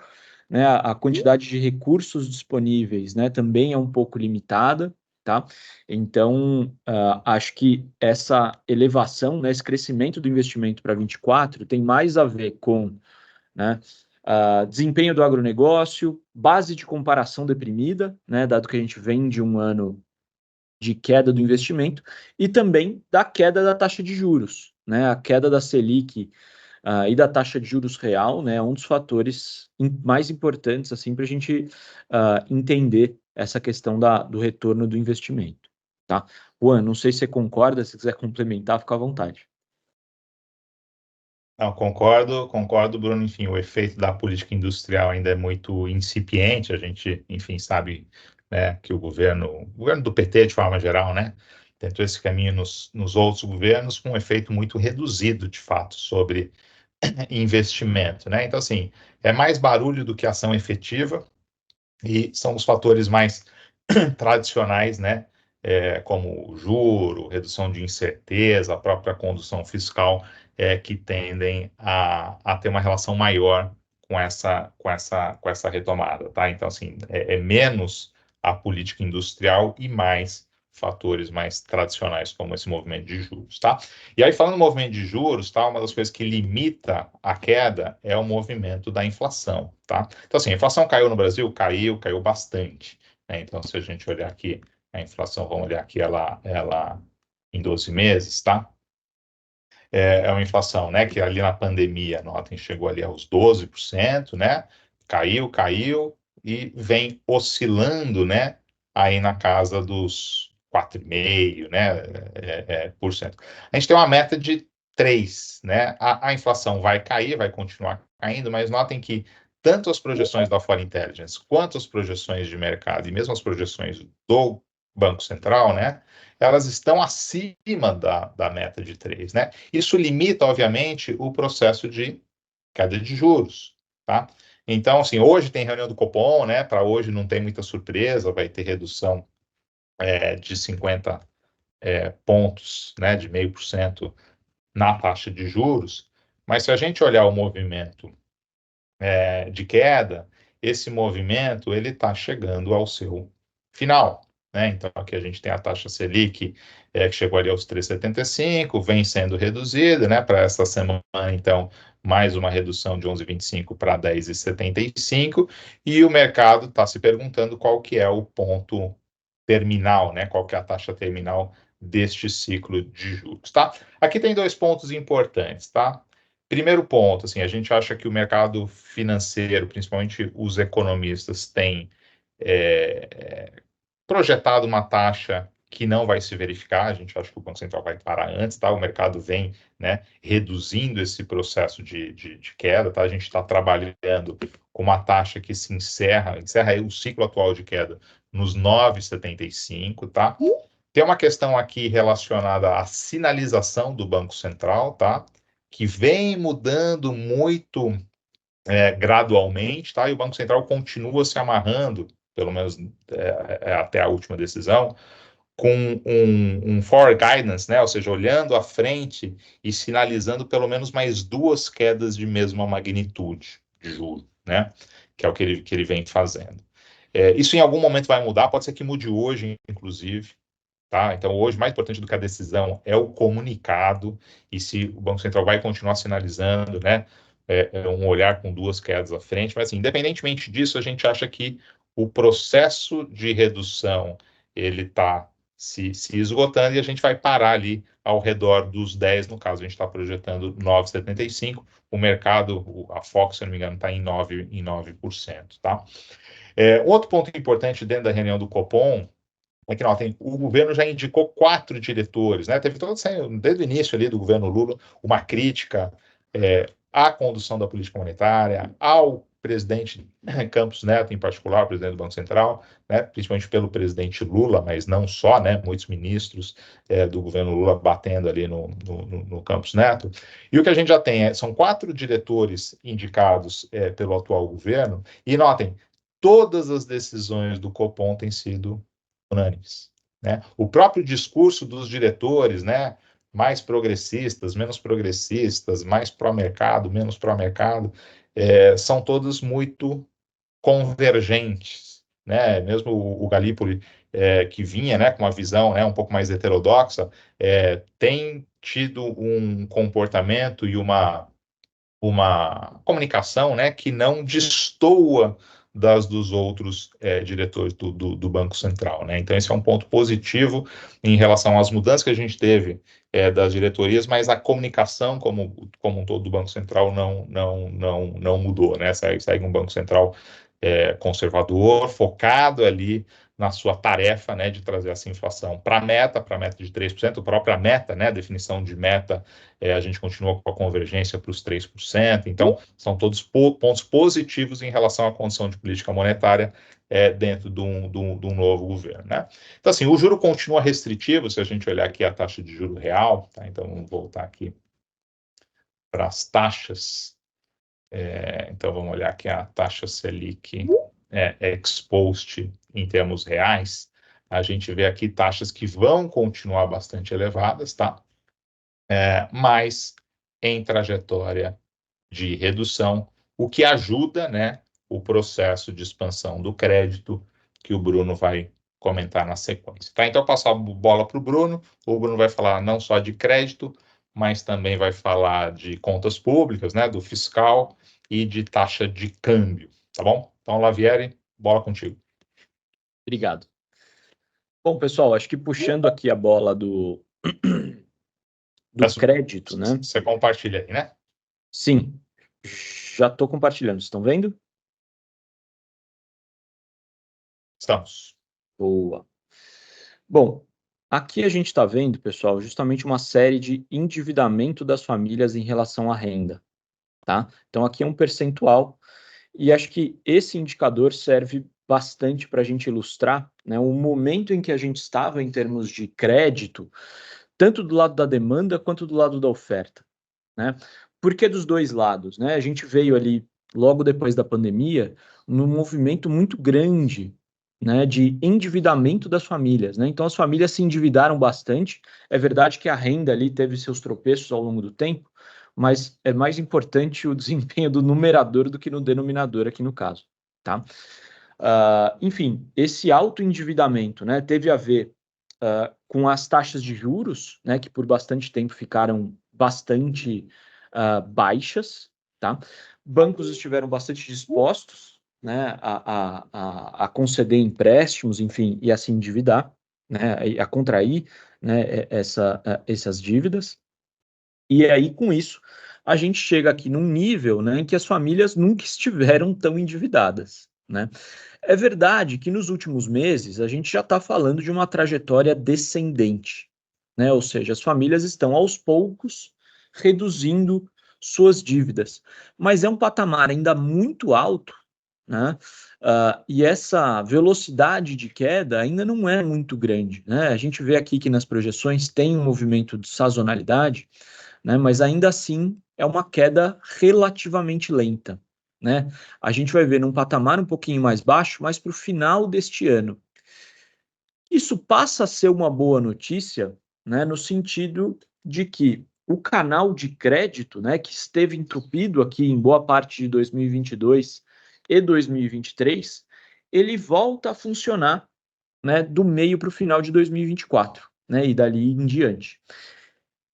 [SPEAKER 2] né? A quantidade de recursos disponíveis, né, também é um pouco limitada, tá? Então, acho que essa elevação, né, esse crescimento do investimento para 24 tem mais a ver com, né, desempenho do agronegócio, base de comparação deprimida, né, dado que a gente vem de um ano de queda do investimento e também da queda da taxa de juros, né? A queda da Selic e da taxa de juros real, né? É um dos fatores mais importantes assim para a gente entender essa questão do retorno do investimento, tá? Juan, não sei se você concorda, se quiser complementar, fica à vontade.
[SPEAKER 1] Não, concordo, Bruno. Enfim, o efeito da política industrial ainda é muito incipiente. A gente, enfim, sabe, né, que o governo do PT, de forma geral, né, tentou esse caminho nos outros governos com um efeito muito reduzido, de fato, sobre investimento, né? Então, assim, é mais barulho do que ação efetiva e são os fatores mais tradicionais, né? Como o juro, redução de incerteza, a própria condução fiscal, que tendem a ter uma relação maior com essa retomada, tá? Então, assim, é menos a política industrial e mais fatores mais tradicionais, como esse movimento de juros, tá? E aí, falando no movimento de juros, tá? Uma das coisas que limita a queda é o movimento da inflação, tá? Então, assim, a inflação caiu no Brasil? Caiu bastante, né? Então, se a gente olhar aqui a inflação, vamos olhar aqui ela em 12 meses, tá? É uma inflação, né, que ali na pandemia, notem, chegou ali aos 12%, né? Caiu e vem oscilando, né, aí na casa dos 4,5%, né, por cento. A gente tem uma meta de 3, né? A inflação vai cair, vai continuar caindo, mas notem que tanto as projeções da Foreign Intelligence quanto as projeções de mercado e mesmo as projeções do Banco Central, né, elas estão acima da meta de 3, né? Isso limita, obviamente, o processo de queda de juros, tá? Então, assim, hoje tem reunião do Copom, né? Para hoje não tem muita surpresa, vai ter redução de 50 pontos, né? De 0,5% na taxa de juros. Mas se a gente olhar o movimento de queda, esse movimento ele está chegando ao seu final, né? Então aqui a gente tem a taxa Selic que chegou ali aos 3,75, vem sendo reduzida, né? Para essa semana, então, mais uma redução de 11,25 para 10,75, e o mercado está se perguntando qual que é o ponto terminal, né? Qual que é a taxa terminal deste ciclo de juros, tá? Aqui tem dois pontos importantes, tá? Primeiro ponto, assim, a gente acha que o mercado financeiro, principalmente os economistas, têm projetado uma taxa que não vai se verificar. A gente acha que o Banco Central vai parar antes, tá? O mercado vem, né, reduzindo esse processo de queda, tá? A gente está trabalhando com uma taxa que encerra aí o ciclo atual de queda nos 9,75, tá? Tem uma questão aqui relacionada à sinalização do Banco Central, tá? Que vem mudando muito gradualmente, tá? E o Banco Central continua se amarrando, pelo menos até a última decisão, com um forward guidance, né? Ou seja, olhando à frente e sinalizando pelo menos mais duas quedas de mesma magnitude de juros, né? Que é o que ele vem fazendo. Isso em algum momento vai mudar, pode ser que mude hoje, inclusive. Tá? Então, hoje, mais importante do que a decisão é o comunicado, e se o Banco Central vai continuar sinalizando, né, um olhar com duas quedas à frente, mas, assim, independentemente disso, a gente acha que o processo de redução, ele está se esgotando e a gente vai parar ali ao redor dos 10, no caso, a gente está projetando 9,75, o mercado, a Fox, se não me engano, está em 9%, tá? Outro ponto importante dentro da reunião do Copom é que o governo já indicou 4 diretores, né? Teve todo, desde o início ali do governo Lula, uma crítica à condução da política monetária, ao presidente Campos Neto, em particular, o presidente do Banco Central, né, principalmente pelo presidente Lula, mas não só, né, muitos ministros do governo Lula batendo ali no Campos Neto. E o que a gente já tem são 4 diretores indicados pelo atual governo, e notem, todas as decisões do Copom têm sido unânimes, né? O próprio discurso dos diretores, né, mais progressistas, menos progressistas, mais pró-mercado, menos pró-mercado, são todos muito convergentes, né? Mesmo o Galípoli, que vinha, né, com uma visão, né, um pouco mais heterodoxa, tem tido um comportamento e uma comunicação, né, que não destoa das dos outros diretores do Banco Central, né? Então esse é um ponto positivo em relação às mudanças que a gente teve das diretorias, mas a comunicação como um todo do Banco Central não mudou, né? Segue um Banco Central conservador, focado ali na sua tarefa, né, de trazer essa inflação para a meta de 3%, a própria meta, né, a definição de meta, a gente continua com a convergência para os 3%, então são todos pontos positivos em relação à condição de política monetária dentro de um novo governo, né? Então, assim, o juro continua restritivo, se a gente olhar aqui a taxa de juro real, tá? Então, vamos voltar aqui para as taxas. Então, vamos olhar aqui a taxa Selic expost em termos reais. A gente vê aqui taxas que vão continuar bastante elevadas, tá? Mas em trajetória de redução, o que ajuda, né, o processo de expansão do crédito que o Bruno vai comentar na sequência. Tá? Então, passar a bola para o Bruno vai falar não só de crédito, mas também vai falar de contas públicas, né, do fiscal e de taxa de câmbio, tá bom? Então, Lavieri, bola contigo.
[SPEAKER 2] Obrigado. Bom, pessoal, acho que puxando aqui a bola do crédito, né?
[SPEAKER 1] Você compartilha aí, né?
[SPEAKER 2] Sim, já estou compartilhando. Estão vendo?
[SPEAKER 1] Estamos.
[SPEAKER 2] Boa. Bom, aqui a gente está vendo, pessoal, justamente uma série de endividamento das famílias em relação à renda, tá? Então, aqui é um percentual, e acho que esse indicador serve bastante para a gente ilustrar, né, o momento em que a gente estava em termos de crédito, tanto do lado da demanda quanto do lado da oferta, né? Por que dos dois lados, né? A gente veio ali, logo depois da pandemia, num movimento muito grande, né, de endividamento das famílias, né? Então as famílias se endividaram bastante. É verdade que a renda ali teve seus tropeços ao longo do tempo, mas é mais importante o desempenho do numerador do que no denominador aqui no caso, tá? Enfim, esse alto endividamento, né, teve a ver com as taxas de juros, né, que por bastante tempo ficaram bastante baixas, tá? Bancos estiveram bastante dispostos, né, a conceder empréstimos, enfim, e a se endividar, né, a contrair, né, essas dívidas. E aí, com isso, a gente chega aqui num nível, né, em que as famílias nunca estiveram tão endividadas, né? É verdade que nos últimos meses a gente já está falando de uma trajetória descendente, né? Ou seja, as famílias estão aos poucos reduzindo suas dívidas, mas é um patamar ainda muito alto, né? E essa velocidade de queda ainda não é muito grande, né? A gente vê aqui que nas projeções tem um movimento de sazonalidade, né? Mas ainda assim é uma queda relativamente lenta, né? A gente vai ver num patamar um pouquinho mais baixo, mas para o final deste ano. Isso passa a ser uma boa notícia, né? No sentido de que o canal de crédito, né, que esteve entupido aqui em boa parte de 2022 e 2023, ele volta a funcionar, né, do meio para o final de 2024, né, e dali em diante.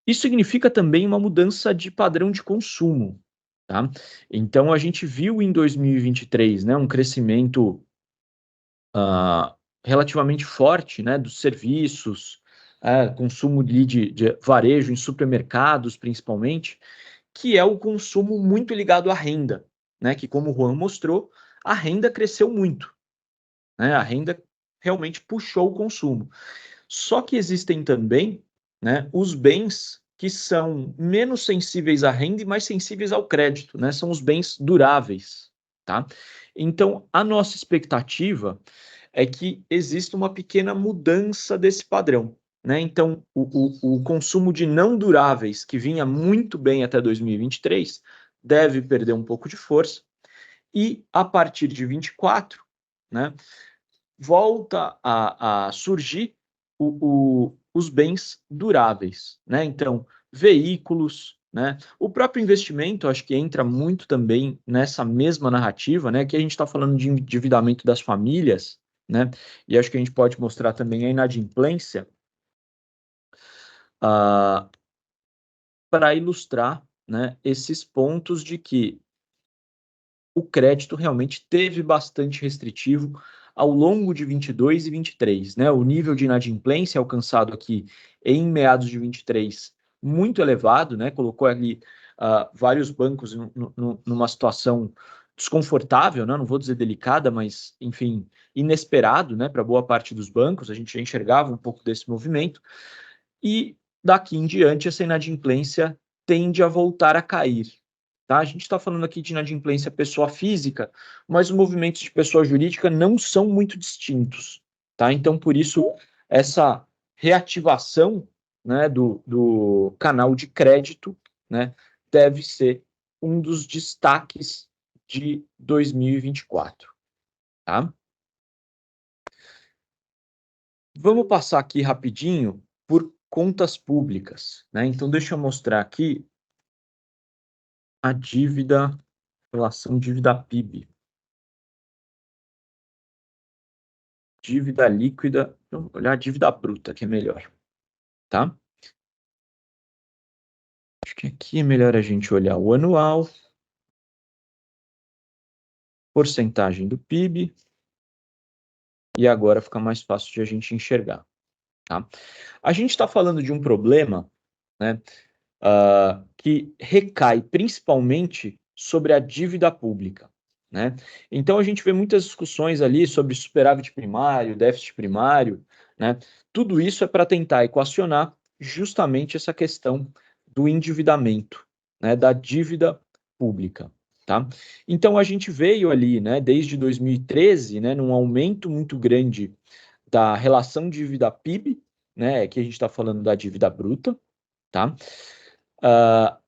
[SPEAKER 2] Isso significa também uma mudança de padrão de consumo, tá? Então, a gente viu em 2023, né, um crescimento relativamente forte, né, dos serviços, consumo de varejo em supermercados, principalmente, que é o consumo muito ligado à renda, né, que, como o Juan mostrou, a renda cresceu muito, né, a renda realmente puxou o consumo. Só que existem também, né, os bens que são menos sensíveis à renda e mais sensíveis ao crédito, né? São os bens duráveis, tá? Então, a nossa expectativa é que exista uma pequena mudança desse padrão, né? Então, o consumo de não duráveis, que vinha muito bem até 2023, deve perder um pouco de força, e a partir de 24, né, volta a surgir os bens duráveis, né? Então, veículos, né? O próprio investimento, acho que entra muito também nessa mesma narrativa, né? Que a gente está falando de endividamento das famílias, né? E acho que a gente pode mostrar também a inadimplência para ilustrar, né, esses pontos de que o crédito realmente teve bastante restritivo ao longo de 22 e 23, né? O nível de inadimplência alcançado aqui em meados de 23 muito elevado, né? Colocou ali vários bancos numa situação desconfortável, né? Não vou dizer delicada, mas enfim, inesperado, né? Para boa parte dos bancos, a gente já enxergava um pouco desse movimento e daqui em diante essa inadimplência tende a voltar a cair. Tá? A gente está falando aqui de inadimplência pessoa física, mas os movimentos de pessoa jurídica não são muito distintos. Tá? Então, por isso, essa reativação, né, do canal de crédito, né, deve ser um dos destaques de 2024. Tá? Vamos passar aqui rapidinho por contas públicas. Né? Então, deixa eu mostrar aqui a dívida, relação dívida-PIB. Dívida líquida, vamos olhar a dívida bruta, que é melhor, tá? Acho que aqui é melhor a gente olhar o anual, porcentagem do PIB, e agora fica mais fácil de a gente enxergar, tá? A gente está falando de um problema, né, que recai principalmente sobre a dívida pública, né? Então a gente vê muitas discussões ali sobre superávit primário, déficit primário, né? Tudo isso é para tentar equacionar justamente essa questão do endividamento, né, da dívida pública, tá? Então a gente veio ali, né, desde 2013, né, num aumento muito grande da relação dívida-PIB, né, que a gente está falando da dívida bruta, tá?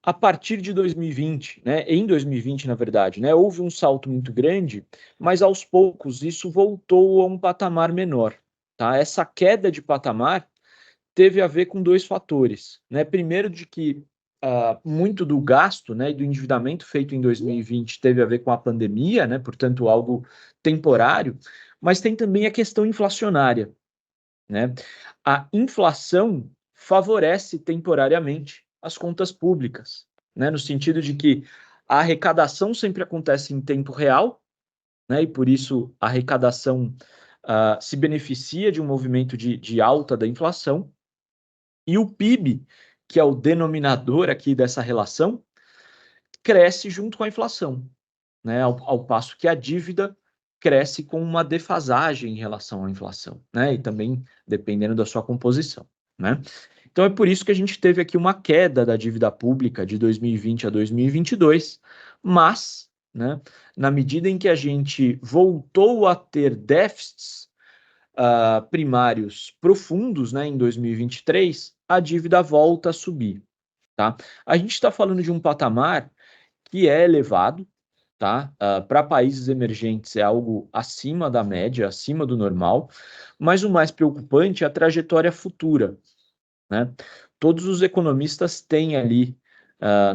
[SPEAKER 2] A partir de 2020, né, em 2020, na verdade, né, houve um salto muito grande, mas aos poucos isso voltou a um patamar menor. Tá? Essa queda de patamar teve a ver com dois fatores. Né? Primeiro, de que muito do gasto, né, e do endividamento feito em 2020 teve a ver com a pandemia, né, portanto, algo temporário, mas tem também a questão inflacionária. Né? A inflação favorece temporariamente as contas públicas, né? No sentido de que a arrecadação sempre acontece em tempo real, né? E por isso a arrecadação se beneficia de um movimento de alta da inflação, e o PIB, que é o denominador aqui dessa relação, cresce junto com a inflação, né? Ao passo que a dívida cresce com uma defasagem em relação à inflação, né? E também dependendo da sua composição, né? Então é por isso que a gente teve aqui uma queda da dívida pública de 2020 a 2022, mas, né, na medida em que a gente voltou a ter déficits primários profundos, né, em 2023, a dívida volta a subir, tá? A gente está falando de um patamar que é elevado, tá? Para países emergentes é algo acima da média, acima do normal, mas o mais preocupante é a trajetória futura, né? Todos os economistas têm ali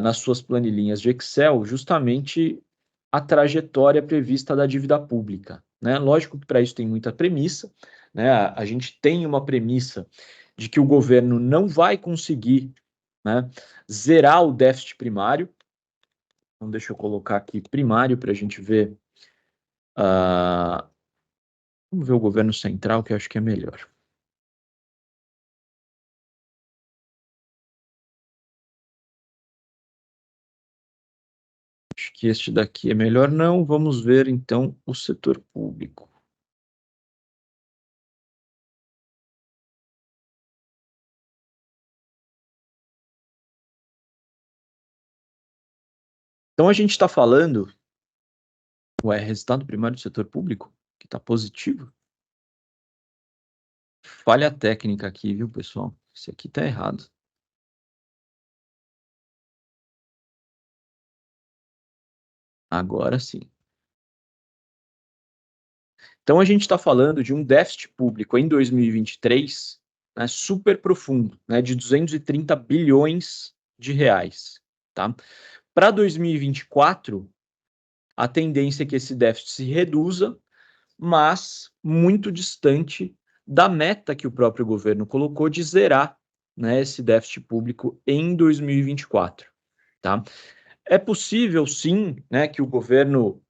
[SPEAKER 2] nas suas planilhinhas de Excel justamente a trajetória prevista da dívida pública, né? Lógico que para isso tem muita premissa, né? A gente tem uma premissa de que o governo não vai conseguir, né, zerar o déficit primário. Então, deixa eu colocar aqui primário para a gente ver. Vamos ver o governo central, que eu acho que é melhor. Acho que este daqui é melhor não. Vamos ver, então, o setor público. Então, a gente está falando, resultado primário do setor público, que está positivo. Falha técnica aqui, viu, pessoal? Isso aqui está errado. Agora sim. Então, a gente está falando de um déficit público em 2023, né, super profundo, né, de 230 bilhões de reais. Tá? Para 2024, a tendência é que esse déficit se reduza, mas muito distante da meta que o próprio governo colocou de zerar, né, esse déficit público em 2024. Tá? É possível, sim, né, que o governo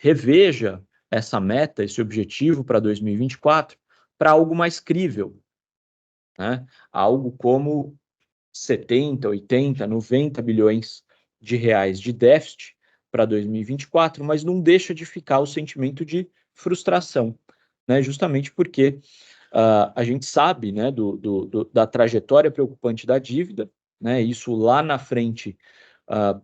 [SPEAKER 2] reveja essa meta, esse objetivo para 2024, para algo mais crível, né? Algo como 70, 80, 90 bilhões de reais de déficit para 2024, mas não deixa de ficar o sentimento de frustração, né? Justamente porque a gente sabe, né, da trajetória preocupante da dívida, né? Isso lá na frente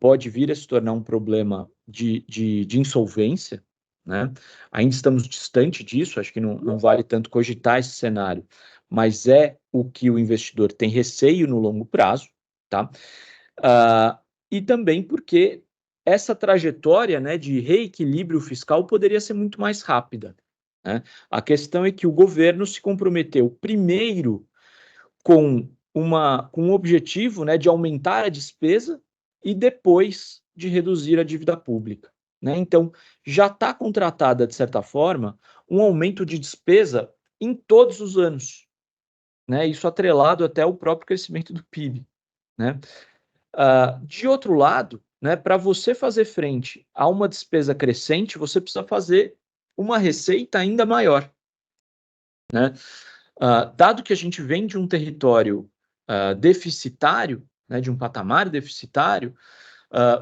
[SPEAKER 2] pode vir a se tornar um problema de insolvência, né? Ainda estamos distante disso, acho que não vale tanto cogitar esse cenário, mas é o que o investidor tem receio no longo prazo, tá? E também porque essa trajetória, né, de reequilíbrio fiscal poderia ser muito mais rápida, né? A questão é que o governo se comprometeu primeiro com um objetivo, né, de aumentar a despesa e depois de reduzir a dívida pública, né? Então, já está contratada, de certa forma, um aumento de despesa em todos os anos, né? Isso atrelado até ao próprio crescimento do PIB, né? De outro lado, né, para você fazer frente a uma despesa crescente, você precisa fazer uma receita ainda maior, né? Dado que a gente vem de um território deficitário, né, de um patamar deficitário,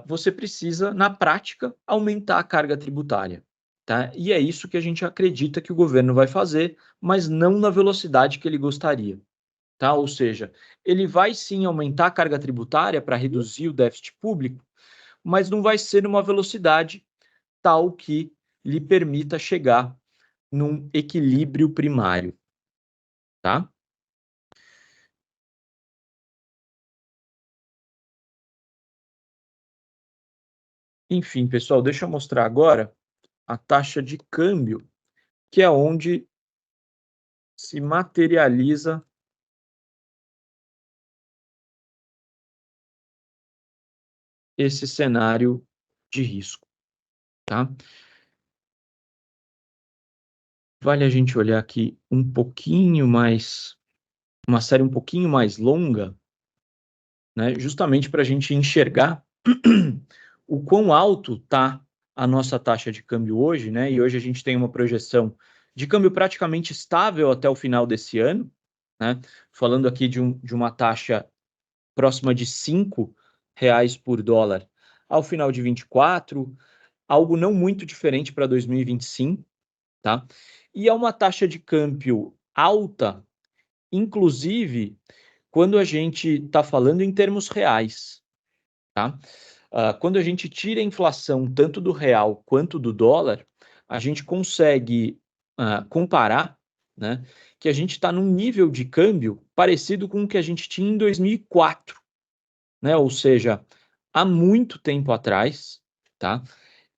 [SPEAKER 2] você precisa, na prática, aumentar a carga tributária. Tá? E é isso que a gente acredita que o governo vai fazer, mas não na velocidade que ele gostaria. Tá? Ou seja, ele vai sim aumentar a carga tributária para reduzir o déficit público, mas não vai ser numa velocidade tal que lhe permita chegar num equilíbrio primário. Tá? Enfim, pessoal, deixa eu mostrar agora a taxa de câmbio, que é onde se materializa esse cenário de risco, tá? Vale a gente olhar aqui um pouquinho mais, uma série um pouquinho mais longa, né? Justamente para a gente enxergar o quão alto está a nossa taxa de câmbio hoje, né? E hoje a gente tem uma projeção de câmbio praticamente estável até o final desse ano, né? Falando aqui de uma taxa próxima de R$ 5 por dólar ao final de 24, algo não muito diferente para 2025, tá? E é uma taxa de câmbio alta, inclusive quando a gente está falando em termos reais, tá? Quando a gente tira a inflação tanto do real quanto do dólar, a gente consegue comparar, né, que a gente está num nível de câmbio parecido com o que a gente tinha em 2004, né? Ou seja, há muito tempo atrás, tá?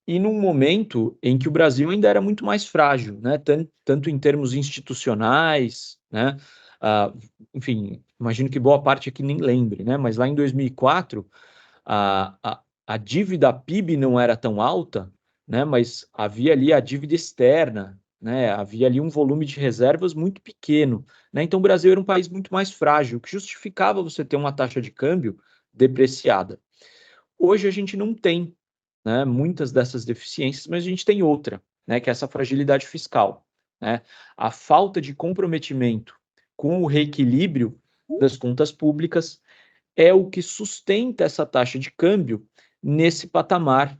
[SPEAKER 2] E num momento em que o Brasil ainda era muito mais frágil, né? Tanto em termos institucionais, né? Enfim, imagino que boa parte aqui nem lembre, né? Mas lá em 2004, a dívida PIB não era tão alta, né? Mas havia ali a dívida externa, né? Havia ali um volume de reservas muito pequeno, né? Então o Brasil era um país muito mais frágil, que justificava você ter uma taxa de câmbio depreciada. Hoje a gente não tem, né, muitas dessas deficiências, mas a gente tem outra, né, que é essa fragilidade fiscal, né? A falta de comprometimento com o reequilíbrio das contas públicas é o que sustenta essa taxa de câmbio nesse patamar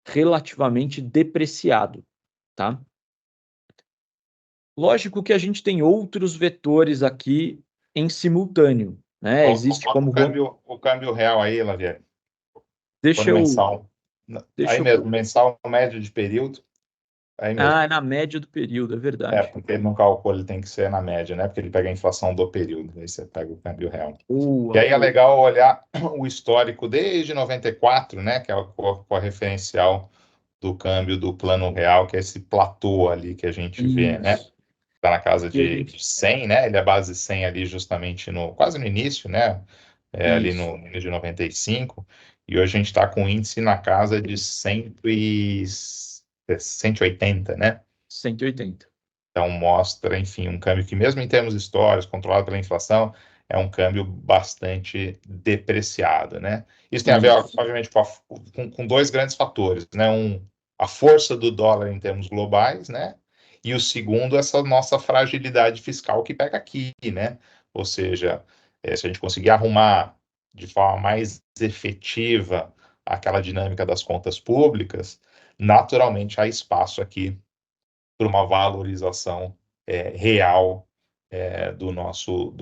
[SPEAKER 2] relativamente depreciado, tá? Lógico que a gente tem outros vetores aqui em simultâneo, né? Existe
[SPEAKER 1] Coloca
[SPEAKER 2] como...
[SPEAKER 1] o câmbio real aí, Lavier,
[SPEAKER 2] Deixa
[SPEAKER 1] quando
[SPEAKER 2] eu
[SPEAKER 1] mensal.
[SPEAKER 2] Deixa
[SPEAKER 1] Aí
[SPEAKER 2] eu...
[SPEAKER 1] mesmo, mensal médio de período, aí mesmo.
[SPEAKER 2] Ah, é na média do período, é verdade.
[SPEAKER 1] Porque no cálculo ele tem que ser na média, né? Porque ele pega a inflação do período, aí você pega o câmbio real. E
[SPEAKER 2] Boa,
[SPEAKER 1] aí é
[SPEAKER 2] boa.
[SPEAKER 1] legal olhar o histórico desde 94, né? Que é o referencial do câmbio do plano real, que é esse platô ali que a gente vê, né?
[SPEAKER 2] Isso.
[SPEAKER 1] Está na casa
[SPEAKER 2] Aqui a gente...
[SPEAKER 1] 100, né? Ele é base 100 ali justamente quase no início, né? Ali
[SPEAKER 2] Isso,
[SPEAKER 1] no início de 95. E hoje a gente está com índice na casa de 180, né?
[SPEAKER 2] 180.
[SPEAKER 1] Então, mostra, enfim, um câmbio que, mesmo em termos históricos, controlado pela inflação, é um câmbio bastante depreciado, né? Isso tem a ver,
[SPEAKER 2] Isso.
[SPEAKER 1] obviamente, com dois grandes fatores, né? A força do dólar em termos globais, né? E o segundo, essa nossa fragilidade fiscal que pega aqui, né? Ou seja, se a gente conseguir arrumar de forma mais efetiva aquela dinâmica das contas públicas, naturalmente há espaço aqui para uma valorização real do nosso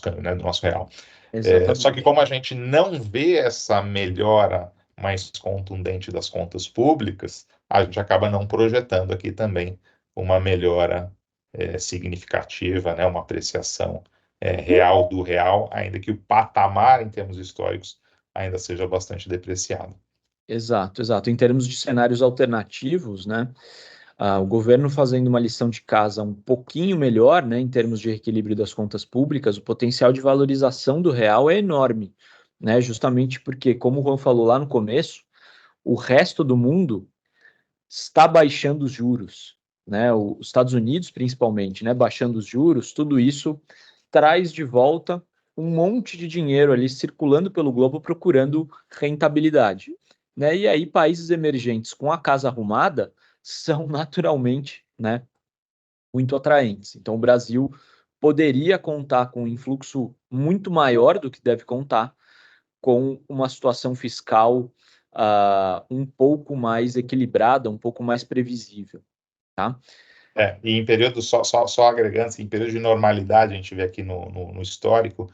[SPEAKER 1] câmbio, né, do nosso real. Só que
[SPEAKER 2] Exatamente.
[SPEAKER 1] como a gente não vê essa melhora mais contundente das contas públicas, a gente acaba não projetando aqui também uma melhora significativa, né, uma apreciação real do real, ainda que o patamar em termos históricos ainda seja bastante depreciado.
[SPEAKER 2] Exato, exato. Em termos de cenários alternativos, né? O governo fazendo uma lição de casa um pouquinho melhor, né, em termos de equilíbrio das contas públicas, o potencial de valorização do real é enorme, né? Justamente porque, como o Juan falou lá no começo, o resto do mundo está baixando os juros, né? Os Estados Unidos, principalmente, né, baixando os juros, tudo isso traz de volta um monte de dinheiro ali circulando pelo globo procurando rentabilidade, né? E aí países emergentes com a casa arrumada são naturalmente, né, muito atraentes. Então o Brasil poderia contar com um influxo muito maior do que deve contar, com uma situação fiscal um pouco mais equilibrada, um pouco mais previsível, tá?
[SPEAKER 1] E em período, só agregando, assim, em período de normalidade, a gente vê aqui no histórico,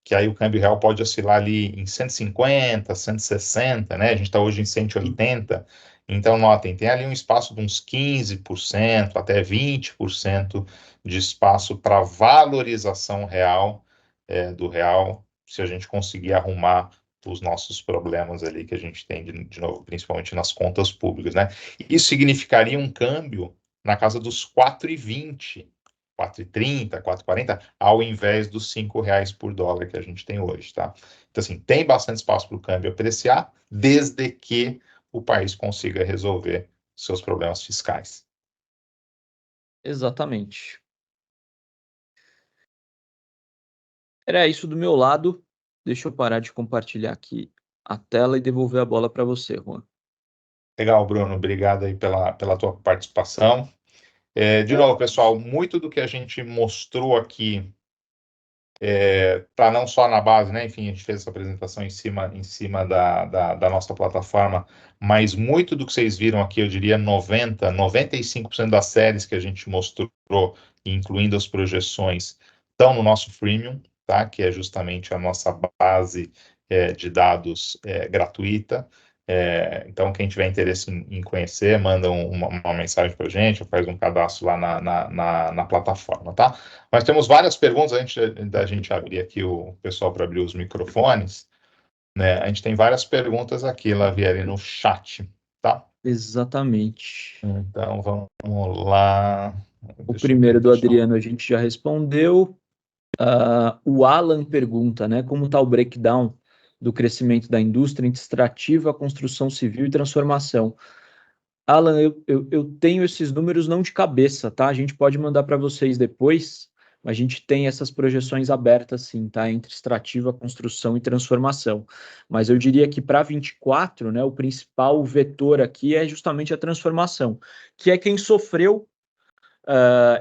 [SPEAKER 1] que aí o câmbio real pode oscilar ali em 150, 160, né? A gente está hoje em 180. Então, notem, tem ali um espaço de uns 15% até 20% de espaço para valorização real do real, se a gente conseguir arrumar os nossos problemas ali que a gente tem, de novo, principalmente nas contas públicas, né? Isso significaria um câmbio na casa dos 4,20, 4,30, 4,40, ao invés dos R$ 5 por dólar que a gente tem hoje, tá? Então, assim, tem bastante espaço para o câmbio apreciar, desde que o país consiga resolver seus problemas fiscais.
[SPEAKER 2] Exatamente. Era isso do meu lado. Deixa eu parar de compartilhar aqui a tela e devolver a bola para você, Juan.
[SPEAKER 1] Legal, Bruno, obrigado aí pela tua participação. De novo, pessoal, muito do que a gente mostrou aqui está não só na base, né? Enfim, a gente fez essa apresentação em cima da nossa plataforma, mas muito do que vocês viram aqui, eu diria 95% das séries que a gente mostrou, incluindo as projeções, estão no nosso freemium, tá? Que é justamente a nossa base de dados gratuita. Então, quem tiver interesse em conhecer, manda uma mensagem para a gente, ou faz um cadastro lá na plataforma, tá? Nós temos várias perguntas, antes da gente abrir aqui o pessoal para abrir os microfones, né? A gente tem várias perguntas aqui, Lavieri, no chat, tá?
[SPEAKER 2] Exatamente.
[SPEAKER 1] Então, vamos lá.
[SPEAKER 2] O
[SPEAKER 1] Deixa eu
[SPEAKER 2] primeiro do
[SPEAKER 1] deixar.
[SPEAKER 2] Adriano a gente já respondeu. O Alan pergunta, né, como está o breakdown do crescimento da indústria entre extrativa, construção civil e transformação? Alan, eu tenho esses números não de cabeça, tá? A gente pode mandar para vocês depois, mas a gente tem essas projeções abertas, sim, tá? Entre extrativa, construção e transformação. Mas eu diria que para 24, né, o principal vetor aqui é justamente a transformação, que é quem sofreu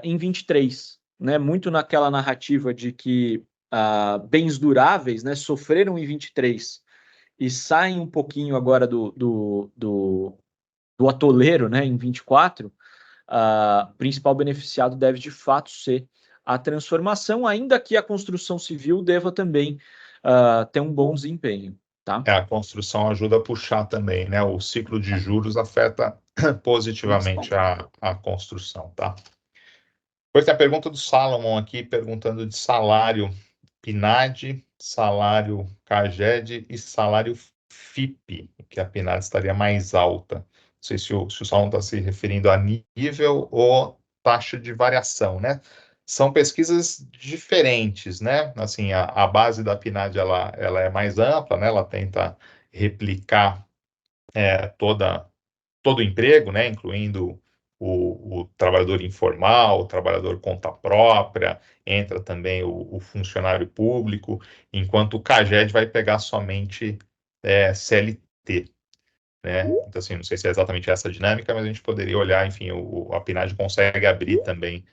[SPEAKER 2] em 23, né? Muito naquela narrativa de que bens duráveis, né, sofreram em 23 e saem um pouquinho agora do atoleiro, né, em 24, o principal beneficiado deve de fato ser a transformação, ainda que a construção civil deva também ter um bom desempenho. tá?
[SPEAKER 1] A construção ajuda a puxar também, né? O ciclo de juros afeta positivamente a construção, tá? Depois tem a pergunta do Salomon aqui, perguntando de salário PNAD, salário CAGED e salário FIP, que a PNAD estaria mais alta. Não sei se o Salomon está se referindo a nível ou taxa de variação, né? São pesquisas diferentes, né? Assim, a base da PNAD, ela é mais ampla, né? Ela tenta replicar todo o emprego, né, incluindo o trabalhador informal, o trabalhador conta própria, entra também o funcionário público, enquanto o CAGED vai pegar somente CLT, né? Então, assim, não sei se é exatamente essa dinâmica, mas a gente poderia olhar, enfim, a PNAD consegue abrir também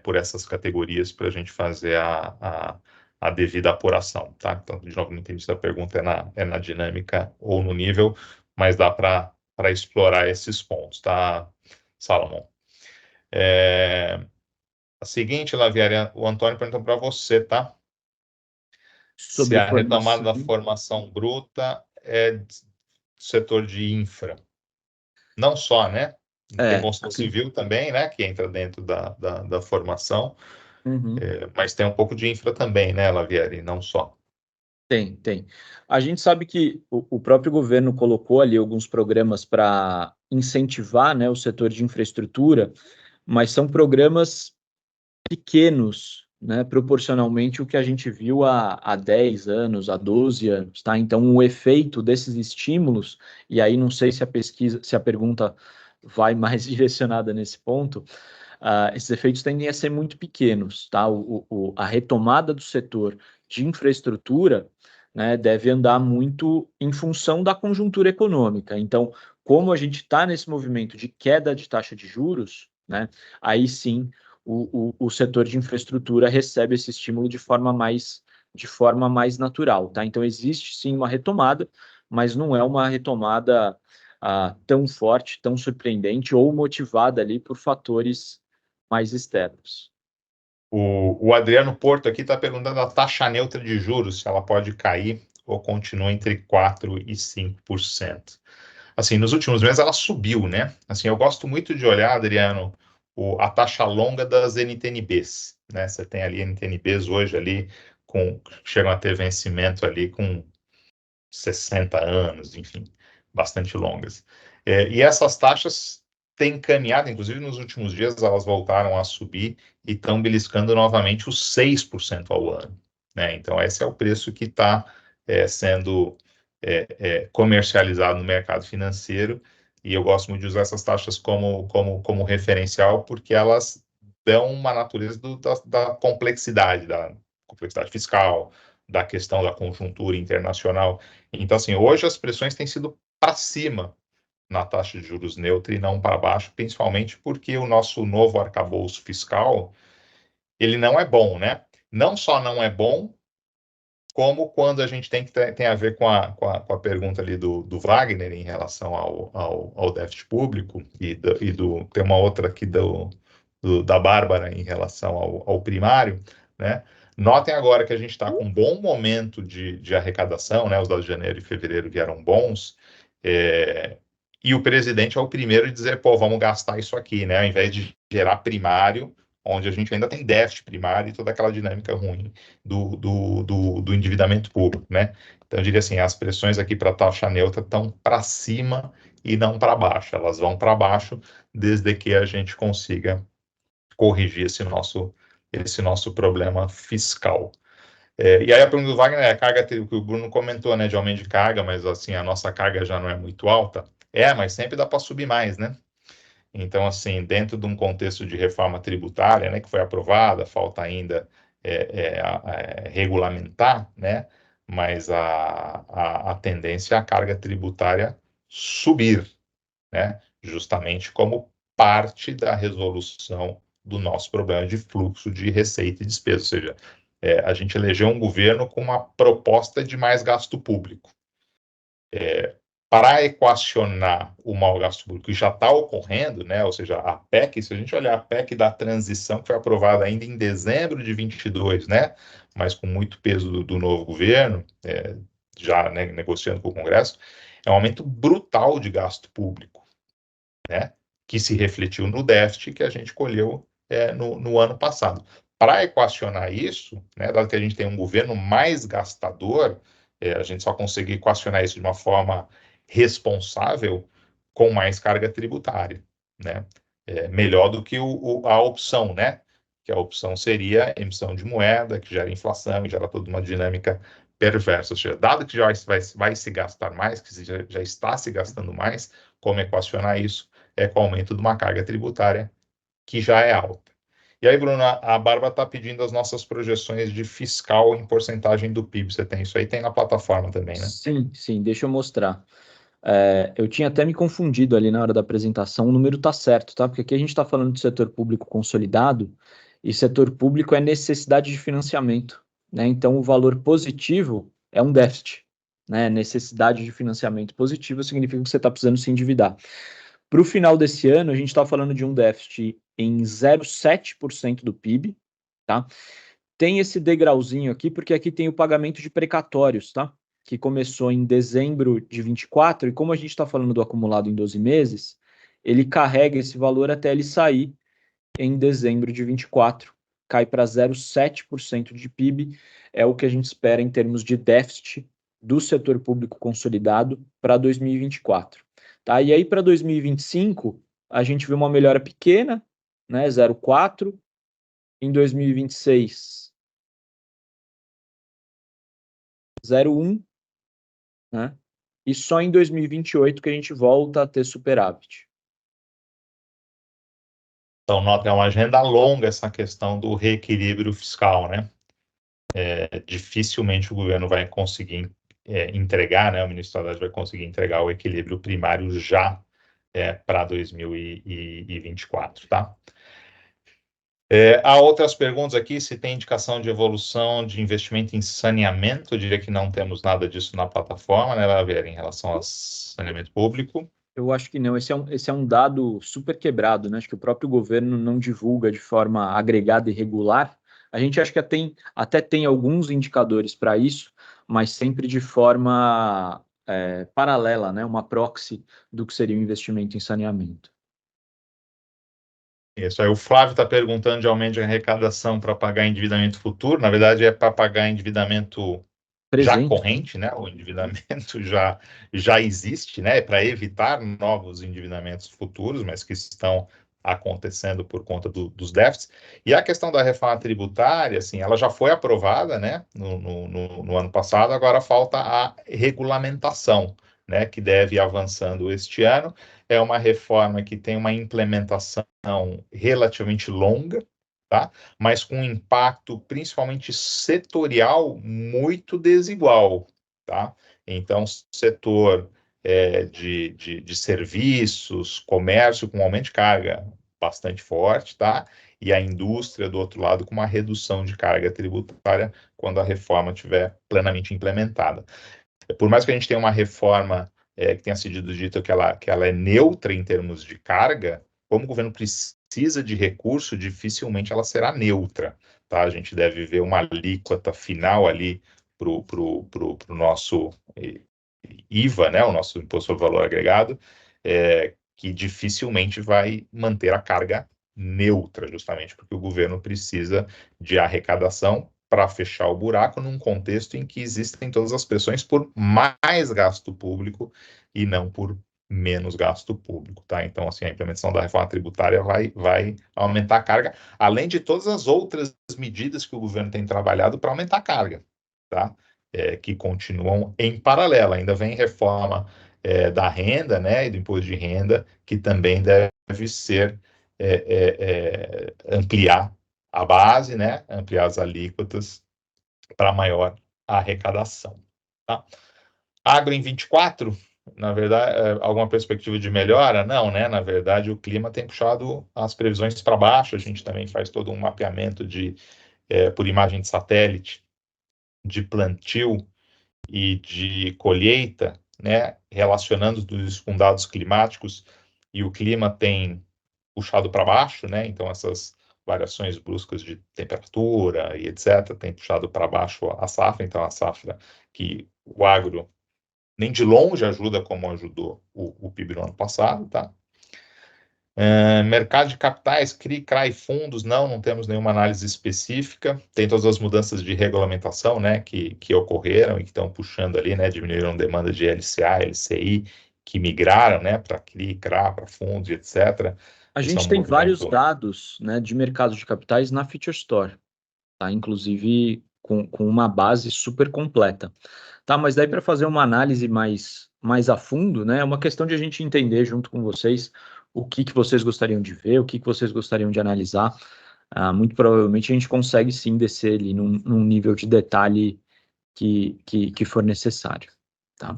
[SPEAKER 1] por essas categorias para a gente fazer a devida apuração, tá? Então, de novo, não entendi se a pergunta é na dinâmica ou no nível, mas dá para explorar esses pontos, tá, Salomão? A seguinte, Lavieri, o Antônio perguntou para você, tá? Se
[SPEAKER 2] Sobre
[SPEAKER 1] a retomada da
[SPEAKER 2] formação.
[SPEAKER 1] formação bruta é do setor de infra. Não só, né? Tem construção civil também, né? Que entra dentro da formação,
[SPEAKER 2] Uhum.
[SPEAKER 1] mas tem um pouco de infra também, né, Lavieri? Não só.
[SPEAKER 2] Tem. A gente sabe que o próprio governo colocou ali alguns programas para incentivar, né, o setor de infraestrutura, mas são programas pequenos, né, proporcionalmente o que a gente viu há 10 anos, há 12 anos, tá? Então, o efeito desses estímulos, e aí não sei se a pesquisa, se a pergunta vai mais direcionada nesse ponto, esses efeitos tendem a ser muito pequenos, tá? A retomada do setor de infraestrutura, né, deve andar muito em função da conjuntura econômica. Então, como a gente está nesse movimento de queda de taxa de juros, né, aí sim o setor de infraestrutura recebe esse estímulo de forma mais natural, tá? Então, existe sim uma retomada, mas não é uma retomada tão forte, tão surpreendente ou motivada ali por fatores mais externos.
[SPEAKER 1] O Adriano Porto aqui está perguntando a taxa neutra de juros, se ela pode cair ou continua entre 4% e 5%. Assim, nos últimos meses ela subiu, né? Assim, eu gosto muito de olhar, Adriano, a taxa longa das NTNBs, né? Você tem ali NTNBs hoje ali chegam a ter vencimento ali com 60 anos, enfim, bastante longas. E essas taxas têm caminhado, inclusive nos últimos dias elas voltaram a subir e estão beliscando novamente os 6% ao ano, né? Então esse é o preço que está sendo comercializado no mercado financeiro, e eu gosto muito de usar essas taxas como referencial, porque elas dão uma natureza da complexidade fiscal, da questão da conjuntura internacional. Então, assim, hoje as pressões têm sido para cima na taxa de juros neutra e não para baixo, principalmente porque o nosso novo arcabouço fiscal, ele não é bom, né? Não só não é bom, como quando a gente tem a ver com a pergunta ali do Wagner em relação ao déficit público, tem uma outra aqui da Bárbara em relação ao primário, né? Notem agora que a gente está com um bom momento de arrecadação, né? Os dados de janeiro e fevereiro vieram bons, e o presidente é o primeiro a dizer, pô, vamos gastar isso aqui, né? Ao invés de gerar primário, onde a gente ainda tem déficit primário e toda aquela dinâmica ruim do endividamento público, né? Então, eu diria assim, as pressões aqui para a taxa neutra estão para cima e não para baixo. Elas vão para baixo desde que a gente consiga corrigir esse nosso problema fiscal. E aí a pergunta do Wagner é a carga que o Bruno comentou, né, de aumento de carga, mas assim, a nossa carga já não é muito alta. Mas sempre dá para subir mais, né? Então, assim, dentro de um contexto de reforma tributária, né, que foi aprovada, falta ainda regulamentar, né, mas a tendência é a carga tributária subir, né, justamente como parte da resolução do nosso problema de fluxo de receita e despesa, ou seja, a gente elegeu um governo com uma proposta de mais gasto público. Para equacionar o mau gasto público que já está ocorrendo, né, ou seja, a PEC, se a gente olhar a PEC da transição, que foi aprovada ainda em dezembro de 22, né, mas com muito peso do novo governo, já, né, negociando com o Congresso, é um aumento brutal de gasto público, né, que se refletiu no déficit que a gente colheu no ano passado. Para equacionar isso, né, dado que a gente tem um governo mais gastador, a gente só consegue equacionar isso de uma forma responsável com mais carga tributária, né? Melhor do que a opção, né? Que a opção seria emissão de moeda, que gera inflação e gera toda uma dinâmica perversa. Ou seja, dado que já vai se gastar mais, que já está se gastando mais, como equacionar isso? É com o aumento de uma carga tributária que já é alta. E aí, Bruno, a Bárbara está pedindo as nossas projeções de fiscal em porcentagem do PIB. Você tem isso aí? Tem na plataforma também, né?
[SPEAKER 2] Sim, sim, deixa eu mostrar. Eu tinha até me confundido ali na hora da apresentação, o número tá certo, tá? Porque aqui a gente está falando de setor público consolidado, e setor público é necessidade de financiamento, né? Então, o valor positivo é um déficit, né? Necessidade de financiamento positivo significa que você está precisando se endividar. Para o final desse ano, a gente está falando de um déficit em 0,7% do PIB, tá? Tem esse degrauzinho aqui, porque aqui tem o pagamento de precatórios, tá? Que começou em dezembro de 24, e como a gente está falando do acumulado em 12 meses, ele carrega esse valor até ele sair em dezembro de 24, cai para 0,7% de PIB, é o que a gente espera em termos de déficit do setor público consolidado para 2024. Tá? E aí, para 2025, a gente vê uma melhora pequena, né, 0,4%, em 2026, 0,1%, né? E só em 2028 que a gente volta a ter superávit.
[SPEAKER 1] Então, nota, é uma agenda longa essa questão do reequilíbrio fiscal, né? Dificilmente o governo vai conseguir entregar, né? O Ministério da Haddad vai conseguir entregar o equilíbrio primário já para 2024, tá? Há outras perguntas aqui, se tem indicação de evolução de investimento em saneamento. Eu diria que não temos nada disso na plataforma, né, Vera, em relação ao saneamento público.
[SPEAKER 2] Eu acho que não. Esse é um dado super quebrado, né? Acho que o próprio governo não divulga de forma agregada e regular. A gente acha que até tem alguns indicadores para isso, mas sempre de forma paralela, né? Uma proxy do que seria o investimento em saneamento.
[SPEAKER 1] Isso aí, o Flávio está perguntando de aumento de arrecadação para pagar endividamento futuro. Na verdade, é para pagar endividamento já
[SPEAKER 2] Presente.
[SPEAKER 1] corrente, né? O endividamento já existe, né? Para evitar novos endividamentos futuros, mas que estão acontecendo por conta dos déficits. E a questão da reforma tributária, assim, ela já foi aprovada, né? No ano passado, agora falta a regulamentação, né? Que deve ir avançando este ano. É uma reforma que tem uma implementação relativamente longa, tá? Mas com um impacto principalmente setorial muito desigual, tá? Então, setor de serviços, comércio com aumento de carga bastante forte, tá? E a indústria, do outro lado, com uma redução de carga tributária quando a reforma estiver plenamente implementada. Por mais que a gente tenha uma reforma que tenha sido dito que ela é neutra em termos de carga, como o governo precisa de recurso, dificilmente ela será neutra, tá? A gente deve ver uma alíquota final ali para o nosso IVA, né? O nosso Imposto sobre Valor Agregado, que dificilmente vai manter a carga neutra, justamente porque o governo precisa de arrecadação para fechar o buraco num contexto em que existem todas as pressões por mais gasto público e não por menos gasto público, tá? Então, assim, a implementação da reforma tributária vai aumentar a carga, além de todas as outras medidas que o governo tem trabalhado para aumentar a carga, tá? Que continuam em paralelo. Ainda vem reforma da renda, né, e do imposto de renda, que também deve ser ampliar a base, né, ampliar as alíquotas para maior arrecadação. Tá? Agro em 24, na verdade, alguma perspectiva de melhora? Não, né? Na verdade, o clima tem puxado as previsões para baixo. A gente também faz todo um mapeamento por imagem de satélite de plantio e de colheita, né? Relacionando tudo isso com dados climáticos, e o clima tem puxado para baixo, né? Então, essas variações bruscas de temperatura e etc., tem puxado para baixo a safra, então a safra que o agro nem de longe ajuda como ajudou o PIB no ano passado, tá? Mercado de capitais, CRI, CRA e fundos, não temos nenhuma análise específica. Tem todas as mudanças de regulamentação, né, que ocorreram e que estão puxando ali, né, diminuíram a demanda de LCA, LCI, que migraram, né, para CRI, CRA, para fundos, etc.
[SPEAKER 2] A
[SPEAKER 1] Esse é um
[SPEAKER 2] gente tem vários
[SPEAKER 1] movimento.
[SPEAKER 2] dados, né, de mercado de capitais na Future Store, tá? Inclusive com uma base super completa. Tá, mas daí para fazer uma análise mais a fundo, né, é uma questão de a gente entender junto com vocês o que vocês gostariam de ver, o que vocês gostariam de analisar. Muito provavelmente a gente consegue sim descer ali num nível de detalhe que for necessário, tá?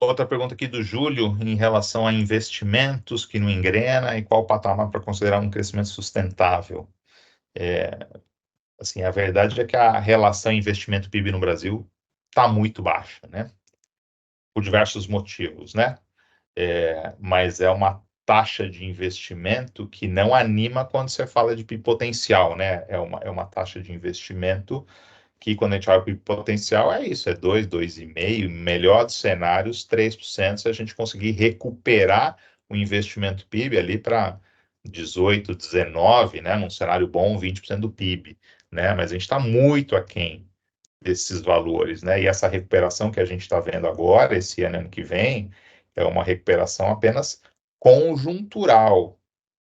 [SPEAKER 1] Outra pergunta aqui do Júlio, em relação a investimentos que não engrena e qual patamar para considerar um crescimento sustentável. Assim, a verdade é que a relação investimento-PIB no Brasil está muito baixa, né? Por diversos motivos, né? Mas é uma taxa de investimento que não anima quando você fala de PIB potencial, né? É uma taxa de investimento que, quando a gente olha para o PIB potencial, é isso, é 2, 2,5%, melhor dos cenários, 3%, se a gente conseguir recuperar o investimento PIB ali para 18, 19, né? Num cenário bom, 20% do PIB, né? Mas a gente está muito aquém desses valores, né? E essa recuperação que a gente está vendo agora, esse ano que vem, é uma recuperação apenas conjuntural,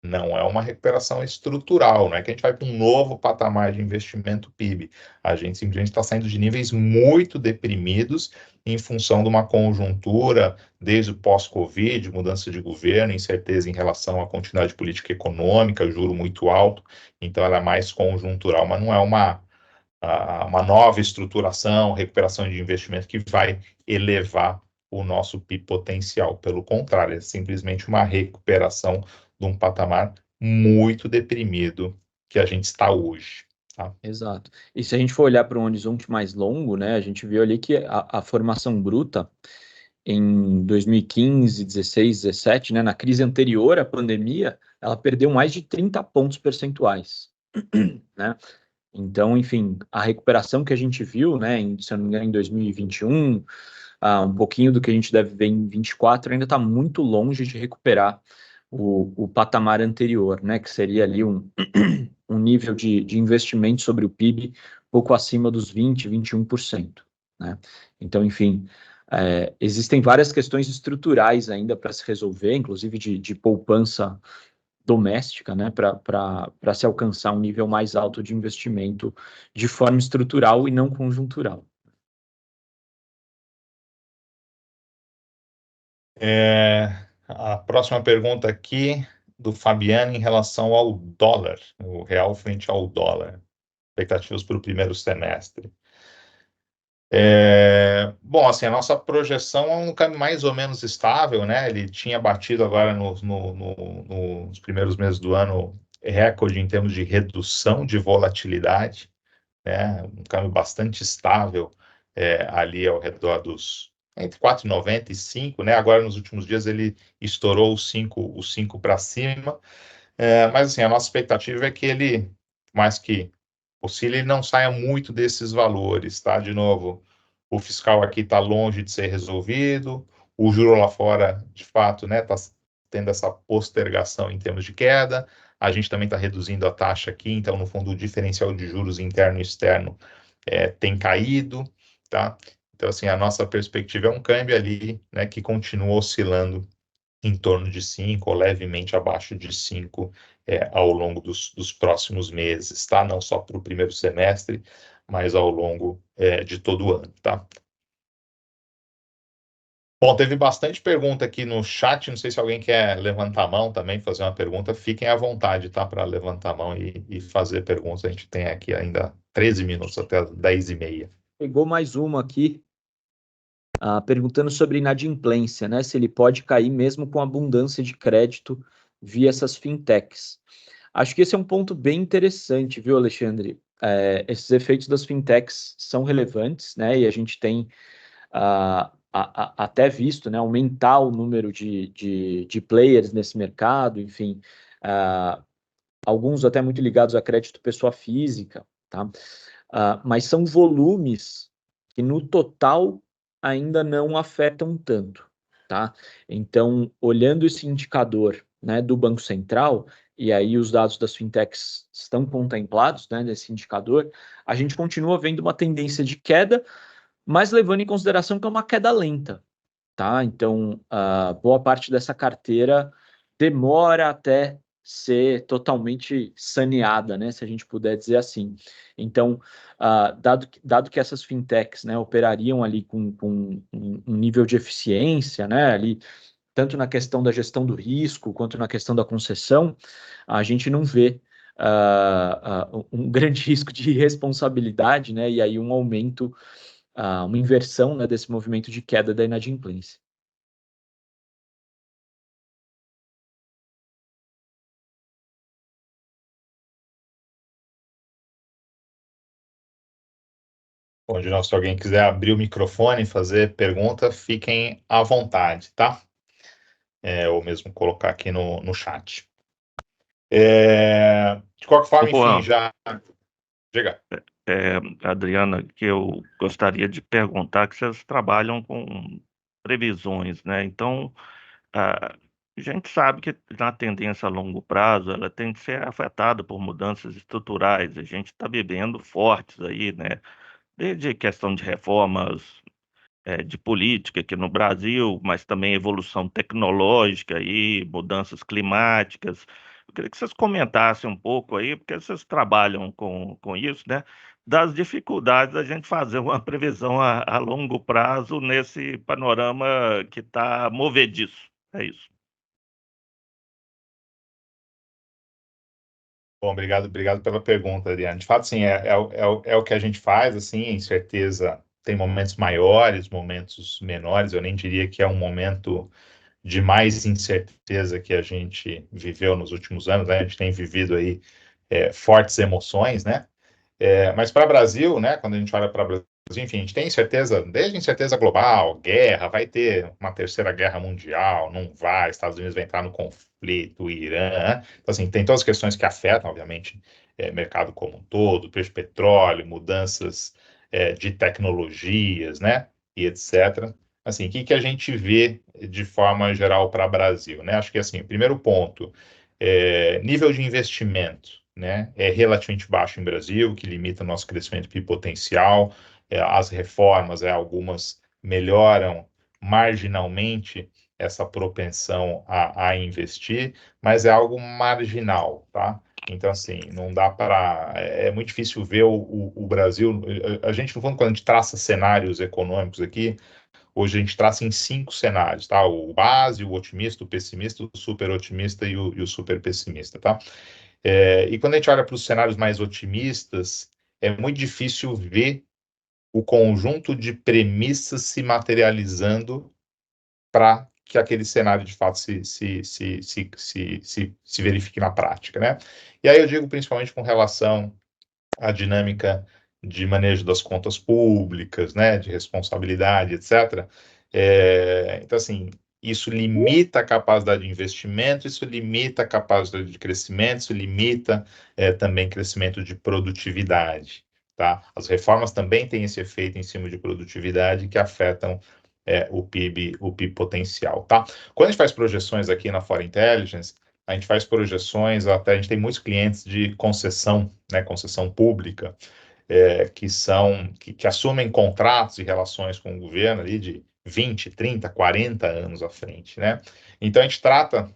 [SPEAKER 1] não é uma recuperação estrutural, não é que a gente vai para um novo patamar de investimento PIB. A gente simplesmente está saindo de níveis muito deprimidos em função de uma conjuntura, desde o pós-Covid, mudança de governo, incerteza em relação à continuidade de política econômica, juro muito alto, então ela é mais conjuntural, mas não é uma nova estruturação, recuperação de investimento que vai elevar o nosso PIB potencial. Pelo contrário, é simplesmente uma recuperação de um patamar muito deprimido que a gente está hoje. Tá?
[SPEAKER 2] Exato. E se a gente for olhar para um horizonte mais longo, né, a gente viu ali que a formação bruta em 2015, 16, 17, né, na crise anterior à pandemia, ela perdeu mais de 30 pontos percentuais, né? Então, enfim, a recuperação que a gente viu, né, se eu não me engano, em 2021, um pouquinho do que a gente deve ver em 24, ainda está muito longe de recuperar o patamar anterior, né, que seria ali um nível de investimento sobre o PIB pouco acima dos 20, 21%, né? Então, enfim, existem várias questões estruturais ainda para se resolver, inclusive de poupança doméstica, né, para se alcançar um nível mais alto de investimento de forma estrutural e não conjuntural.
[SPEAKER 1] A próxima pergunta aqui do Fabiano em relação ao dólar, o real frente ao dólar, expectativas para o primeiro semestre. Bom, assim, a nossa projeção é um caminho mais ou menos estável, né? Ele tinha batido agora nos primeiros meses do ano recorde em termos de redução de volatilidade, né? Um câmbio bastante estável ali ao redor dos entre 4,90 e 5, né? Agora nos últimos dias ele estourou os 5 para cima, mas assim, a nossa expectativa é que ele, mais que oscile, ele não saia muito desses valores, tá? De novo, o fiscal aqui está longe de ser resolvido, o juro lá fora, de fato, né, está tendo essa postergação em termos de queda, a gente também está reduzindo a taxa aqui, então, no fundo, o diferencial de juros interno e externo tem caído, tá? Então, assim, a nossa perspectiva é um câmbio ali, né, que continua oscilando em torno de 5 ou levemente abaixo de 5 ao longo dos próximos meses, tá? Não só para o primeiro semestre, mas ao longo de todo o ano, tá? Bom, teve bastante pergunta aqui no chat, não sei se alguém quer levantar a mão também, fazer uma pergunta, fiquem à vontade, tá? Para levantar a mão e fazer perguntas, a gente tem aqui ainda 13 minutos até as 10h30.
[SPEAKER 2] Pegou mais uma aqui, perguntando sobre inadimplência, né? Se ele pode cair mesmo com abundância de crédito via essas fintechs. Acho que esse é um ponto bem interessante, viu, Alexandre? Esses efeitos das fintechs são relevantes, né? E a gente tem até visto, né, aumentar o número de players nesse mercado, enfim, alguns até muito ligados a crédito pessoa física, tá? Mas são volumes que no total ainda não afetam tanto, tá? Então, olhando esse indicador, né, do Banco Central, e aí os dados das fintechs estão contemplados, né, nesse indicador, a gente continua vendo uma tendência de queda, mas levando em consideração que é uma queda lenta, tá? Então, boa parte dessa carteira demora até ser totalmente saneada, né, se a gente puder dizer assim. Então, dado que essas fintechs, né, operariam ali com um nível de eficiência, né, ali, tanto na questão da gestão do risco, quanto na questão da concessão, a gente não vê um grande risco de irresponsabilidade, né, e aí um aumento, uma inversão, né, desse movimento de queda da inadimplência.
[SPEAKER 1] Bom, de novo, se alguém quiser abrir o microfone e fazer pergunta, fiquem à vontade, tá? Ou mesmo colocar aqui no chat. De qualquer forma, enfim, já... Diga.
[SPEAKER 3] Adriana, que eu gostaria de perguntar, que vocês trabalham com previsões, né? Então, a gente sabe que na tendência a longo prazo, ela tem que ser afetada por mudanças estruturais. A gente está vivendo fortes aí, né? Desde questão de reformas de política aqui no Brasil, mas também evolução tecnológica e mudanças climáticas. Eu queria que vocês comentassem um pouco aí, porque vocês trabalham com isso, né? Das dificuldades da gente fazer uma previsão a longo prazo nesse panorama que está movediço. É isso.
[SPEAKER 1] Bom, obrigado pela pergunta, Adriano. De fato, sim, é o que a gente faz, assim, em certeza tem momentos maiores, momentos menores, eu nem diria que é um momento de mais incerteza que a gente viveu nos últimos anos, né? A gente tem vivido aí fortes emoções, né? Mas para o Brasil, né, quando a gente olha para o Brasil, enfim, a gente tem incerteza, desde incerteza global, guerra, vai ter uma terceira guerra mundial, não vai, Estados Unidos vai entrar no conflito, Irã, né? Então, assim, tem todas as questões que afetam, obviamente, mercado como um todo, preço de petróleo, mudanças de tecnologias, né, e etc. Assim, o que a gente vê de forma geral para o Brasil, né? Acho que, assim, o primeiro ponto, nível de investimento, né, é relativamente baixo em Brasil, que limita o nosso crescimento potencial. As reformas, algumas melhoram marginalmente essa propensão a investir, mas é algo marginal, tá? Então, assim, não dá para... É muito difícil ver o Brasil... A gente, no fundo, quando a gente traça cenários econômicos aqui, hoje a gente traça em 5 cenários, tá? O base, o otimista, o pessimista, o super otimista e o super pessimista, tá? E quando a gente olha para os cenários mais otimistas, é muito difícil ver o conjunto de premissas se materializando para que aquele cenário de fato se verifique na prática, né? E aí eu digo principalmente com relação à dinâmica de manejo das contas públicas, né, de responsabilidade, etc. Então, assim, isso limita a capacidade de investimento, isso limita a capacidade de crescimento, isso limita também crescimento de produtividade, tá? As reformas também têm esse efeito em cima de produtividade que afetam o PIB potencial, tá? Quando a gente faz projeções aqui na Fora Intelligence, a gente faz projeções, até a gente tem muitos clientes de concessão, né, concessão pública, que assumem contratos e relações com o governo ali de 20, 30, 40 anos à frente, né? Então a gente trata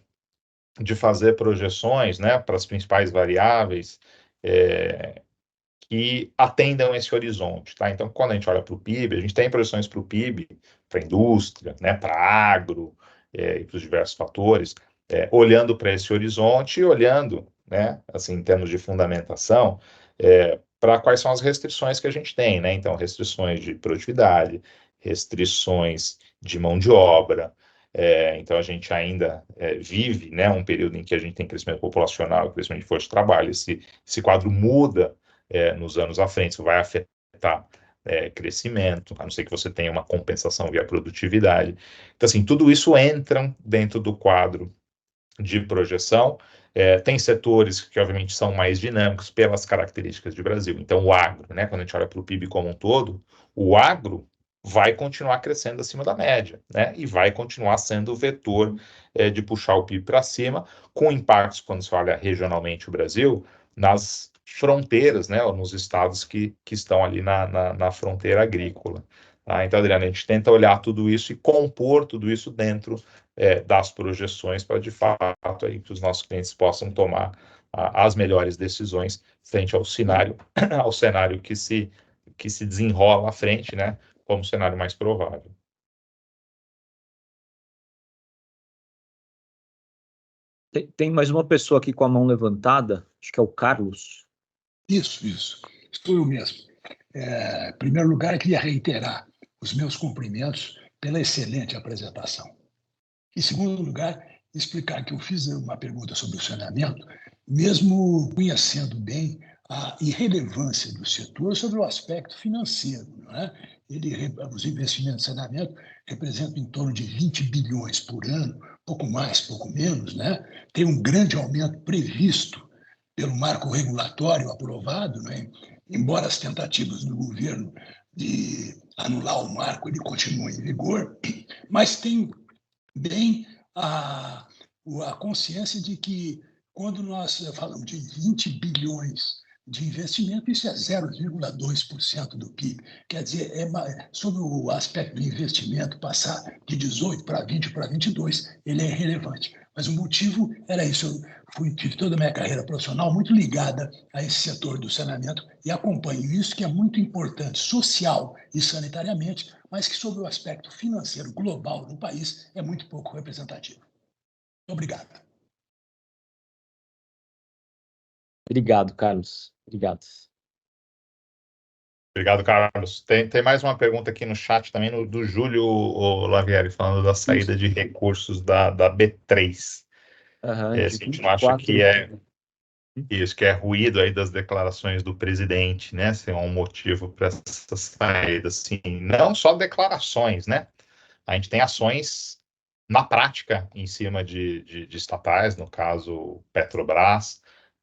[SPEAKER 1] de fazer projeções, né, para as principais variáveis que atendam esse horizonte, tá? Então, quando a gente olha para o PIB, a gente tem projeções para o PIB, para a indústria, né, para agro, e para os diversos fatores, olhando para esse horizonte e olhando, né, assim, em termos de fundamentação, para quais são as restrições que a gente tem, né? Então, restrições de produtividade, restrições de mão de obra. Então, a gente ainda vive, né, um período em que a gente tem crescimento populacional, crescimento de força de trabalho. Esse quadro muda nos anos à frente, isso vai afetar crescimento, a não ser que você tenha uma compensação via produtividade. Então, assim, tudo isso entra dentro do quadro de projeção, Tem setores que, obviamente, são mais dinâmicos pelas características do Brasil. Então, o agro, né, quando a gente olha para o PIB como um todo, o agro vai continuar crescendo acima da média, né, e vai continuar sendo o vetor de puxar o PIB para cima, com impactos, quando se olha regionalmente o Brasil, nas fronteiras, né, ou nos estados que estão ali na fronteira agrícola. Tá? Então, Adriano, a gente tenta olhar tudo isso e compor tudo isso dentro das projeções para, de fato, aí, que os nossos clientes possam tomar as melhores decisões frente ao cenário, ao cenário que se desenrola à frente, né, como o cenário mais provável.
[SPEAKER 2] Tem mais uma pessoa aqui com a mão levantada, acho que é o Carlos.
[SPEAKER 4] Isso. Estou eu mesmo. Em primeiro lugar, eu queria reiterar os meus cumprimentos pela excelente apresentação. Em segundo lugar, explicar que eu fiz uma pergunta sobre o saneamento, mesmo conhecendo bem a irrelevância do setor sobre o aspecto financeiro. Não é? Os investimentos em saneamento representam em torno de 20 bilhões por ano, pouco mais, pouco menos. Né? Tem um grande aumento previsto pelo marco regulatório aprovado, né? Embora as tentativas do governo de anular o marco ele continue em vigor, mas tem bem a consciência de que, quando nós falamos de 20 bilhões de investimento, isso é 0,2% do PIB. Quer dizer, sobre o aspecto do investimento passar de 18 para 20 para 22, ele é relevante. Mas o motivo era isso. Eu tive toda a minha carreira profissional muito ligada a esse setor do saneamento e acompanho isso, que é muito importante, social e sanitariamente, mas que, sobre o aspecto financeiro global do país, é muito pouco representativo. Obrigado.
[SPEAKER 2] Obrigado, Carlos. Obrigado.
[SPEAKER 1] Obrigado, Carlos. Tem mais uma pergunta aqui no chat também, do Júlio Lavieri, falando da saída de recursos da B3.
[SPEAKER 2] Uhum,
[SPEAKER 1] Se a gente não acha que isso, que é ruído aí das declarações do presidente, né? Se é um motivo para essa saída, assim, não só declarações, né? A gente tem ações na prática em cima de estatais, no caso Petrobras,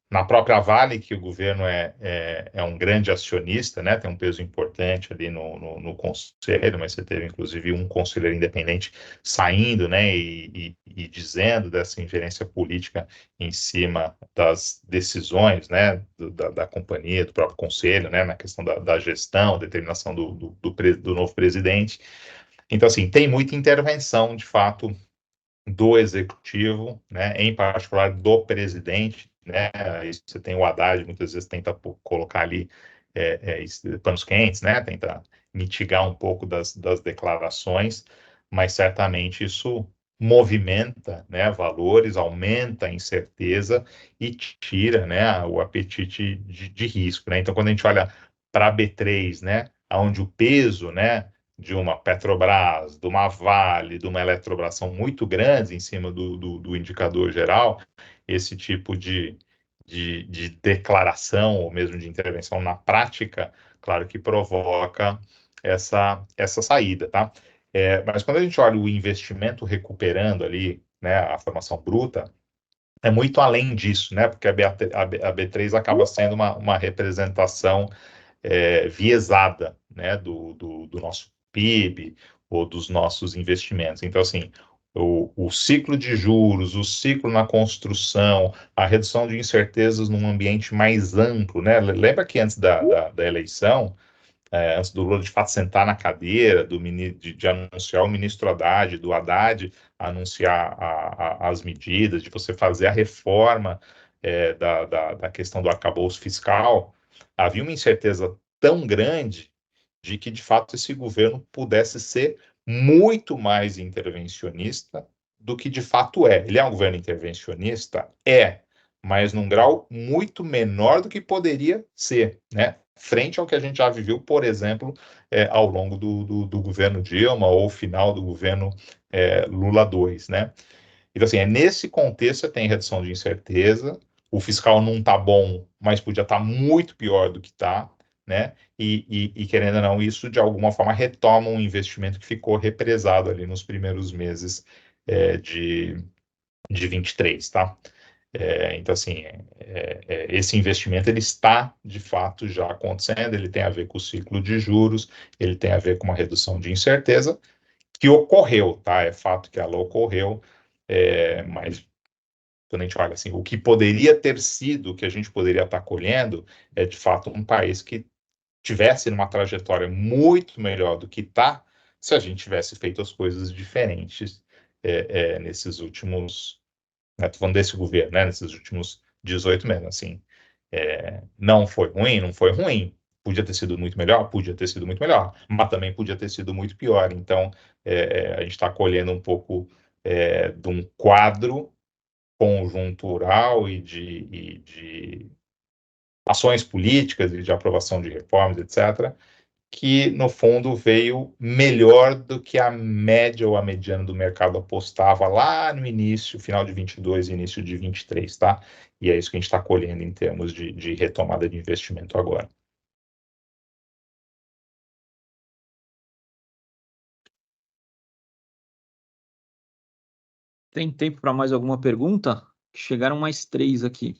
[SPEAKER 1] na própria Vale, que o governo é um grande acionista, né? Tem um peso importante ali no conselho, mas você teve inclusive um conselheiro independente saindo, né? E dizendo dessa ingerência política em cima das decisões, né? Da companhia, do próprio conselho, né? Na questão da gestão, determinação do novo presidente. Então, assim, tem muita intervenção, de fato, do executivo, né, em particular do presidente, né, aí você tem o Haddad, muitas vezes tenta colocar ali panos quentes, né, tenta mitigar um pouco das declarações, mas certamente isso movimenta, né, valores, aumenta a incerteza e tira, né, o apetite de risco, né, então quando a gente olha para a B3, né, onde o peso, né, de uma Petrobras, de uma Vale, de uma Eletrobras são muito grandes em cima do indicador geral, esse tipo de declaração ou mesmo de intervenção na prática, claro que provoca essa saída, tá? Mas quando a gente olha o investimento recuperando ali, né, a formação bruta, é muito além disso, né? Porque a B3 acaba sendo uma representação viesada, né, do nosso PIB ou dos nossos investimentos. Então, assim, o ciclo de juros, o ciclo na construção, a redução de incertezas num ambiente mais amplo, né? Lembra que antes da eleição, antes do Lula de fato sentar na cadeira, de anunciar o ministro Haddad, do Haddad anunciar as medidas, de você fazer a reforma da questão do arcabouço fiscal, havia uma incerteza tão grande de que, de fato, esse governo pudesse ser muito mais intervencionista do que de fato é. Ele é um governo intervencionista? Mas num grau muito menor do que poderia ser, né? Frente ao que a gente já viveu, por exemplo, ao longo do governo Dilma ou final do governo Lula 2, né? Então, assim, nesse contexto você tem redução de incerteza, o fiscal não está bom, mas podia estar muito pior do que está, né? E querendo ou não, isso de alguma forma retoma um investimento que ficou represado ali nos primeiros meses de 23, tá? Então, assim, esse investimento ele está, de fato, já acontecendo, ele tem a ver com o ciclo de juros, ele tem a ver com uma redução de incerteza, que ocorreu, tá? É fato que ela ocorreu, mas quando a gente olha assim, o que poderia ter sido, o que a gente poderia estar colhendo, é de fato um país que tivesse numa trajetória muito melhor do que está, se a gente tivesse feito as coisas diferentes nesses últimos, né, tô falando desse governo, né, nesses últimos 18 meses, assim, não foi ruim, não foi ruim, podia ter sido muito melhor, podia ter sido muito melhor, mas também podia ter sido muito pior, então a gente está colhendo um pouco de um quadro conjuntural e de ações políticas e de aprovação de reformas, etc., que, no fundo, veio melhor do que a média ou a mediana do mercado apostava lá no início, final de 22 e início de 23, tá? E é isso que a gente está colhendo em termos de retomada de investimento agora.
[SPEAKER 2] Tem tempo para mais alguma pergunta? Chegaram mais 3 aqui.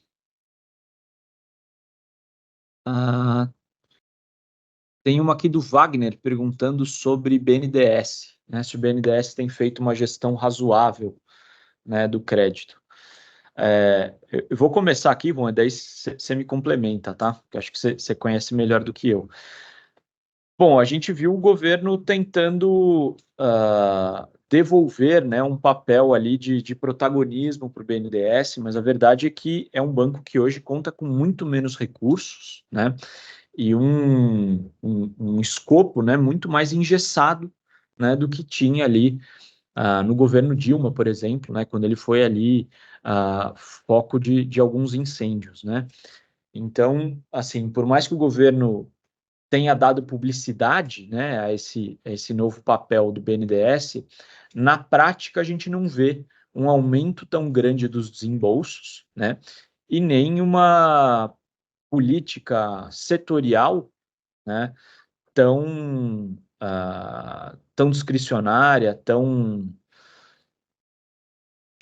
[SPEAKER 2] Tem uma aqui do Wagner perguntando sobre BNDES, né, se o BNDES tem feito uma gestão razoável, né, do crédito. Eu vou começar aqui, bom, daí você me complementa, tá? Porque acho que você conhece melhor do que eu. Bom, a gente viu o governo tentando devolver, né, um papel ali de protagonismo para o BNDES, mas a verdade é que é um banco que hoje conta com muito menos recursos, né, e um escopo, né, muito mais engessado, né, do que tinha ali no governo Dilma, por exemplo, né, quando ele foi ali foco de alguns incêndios, né. Então, assim, por mais que o governo tenha dado publicidade, né, a esse novo papel do BNDES, na prática a gente não vê um aumento tão grande dos desembolsos, né, e nem uma política setorial, né, tão discricionária,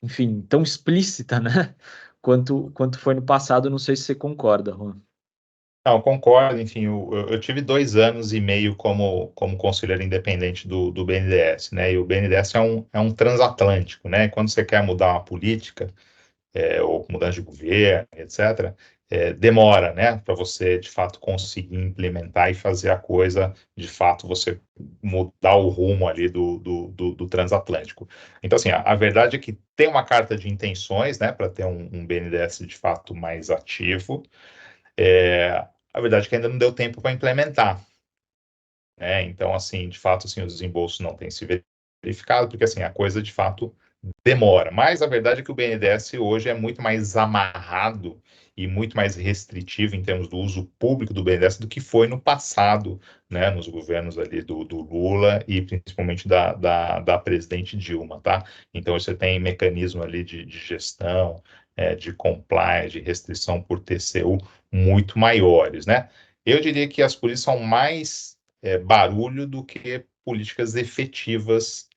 [SPEAKER 2] enfim, tão explícita, né, quanto foi no passado. Não sei se você concorda, Juan.
[SPEAKER 1] Não, concordo, enfim, eu tive 2 anos e meio como conselheiro independente do BNDES, né, e o BNDES é um transatlântico, né, quando você quer mudar uma política, ou mudança de governo, etc., demora, né, para você, de fato, conseguir implementar e fazer a coisa, de fato, você mudar o rumo ali do transatlântico. Então, assim, a verdade é que tem uma carta de intenções, né, para ter um BNDES, de fato, mais ativo. A verdade é que ainda não deu tempo para implementar, né, então, assim, de fato, assim, os desembolsos não têm se verificado, porque, assim, a coisa, de fato, demora. Mas a verdade é que o BNDES hoje é muito mais amarrado e muito mais restritivo em termos do uso público do BNDES do que foi no passado, né, nos governos ali do Lula e principalmente da presidente Dilma, tá? Então você tem mecanismo ali de gestão, de compliance, de restrição por TCU muito maiores, né? Eu diria que as políticas são mais barulho do que políticas efetivas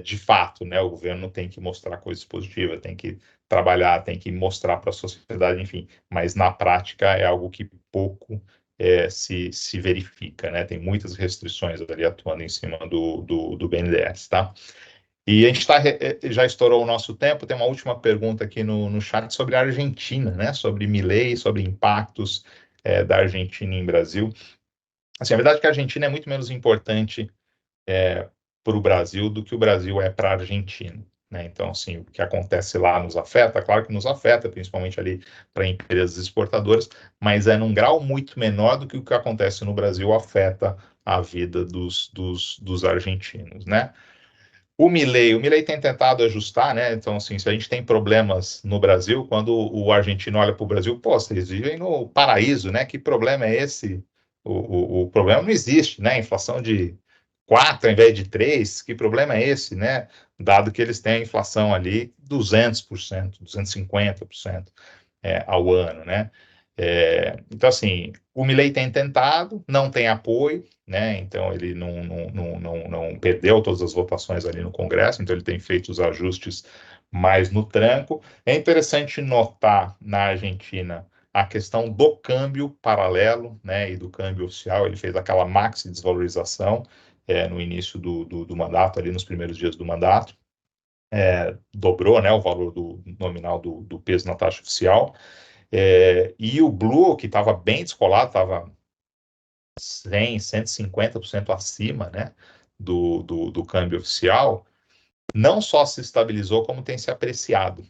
[SPEAKER 1] de fato, né? O governo tem que mostrar coisas positivas, tem que trabalhar, tem que mostrar para a sociedade, enfim, mas na prática é algo que pouco se verifica, né? Tem muitas restrições ali atuando em cima do BNDES, tá? E a gente já estourou o nosso tempo, tem uma última pergunta aqui no chat sobre a Argentina, né? Sobre Milei, sobre impactos da Argentina em Brasil. Assim, a verdade é que a Argentina é muito menos importante para o Brasil do que o Brasil é para a Argentina, né? Então, assim, o que acontece lá nos afeta, claro que nos afeta, principalmente ali para empresas exportadoras, mas é num grau muito menor do que o que acontece no Brasil afeta a vida dos argentinos, né? O Milei tem tentado ajustar, né? Então, assim, se a gente tem problemas no Brasil, quando o argentino olha para o Brasil, pô, vocês vivem no paraíso, né? Que problema é esse? O problema não existe, né? Inflação de 4 ao invés de 3, que problema é esse, né? Dado que eles têm a inflação ali 200%, 250% ao ano, né? Então, assim, o Milei tem tentado, não tem apoio, né? Então, ele não perdeu todas as votações ali no Congresso, então ele tem feito os ajustes mais no tranco. É interessante notar na Argentina a questão do câmbio paralelo, né, e do câmbio oficial. Ele fez aquela maxi desvalorização no início do mandato, ali nos primeiros dias do mandato. Dobrou, né, o valor nominal do peso na taxa oficial. E o Blue, que estava bem descolado, estava 100%, 150% acima, né, do câmbio oficial, não só se estabilizou, como tem se apreciado.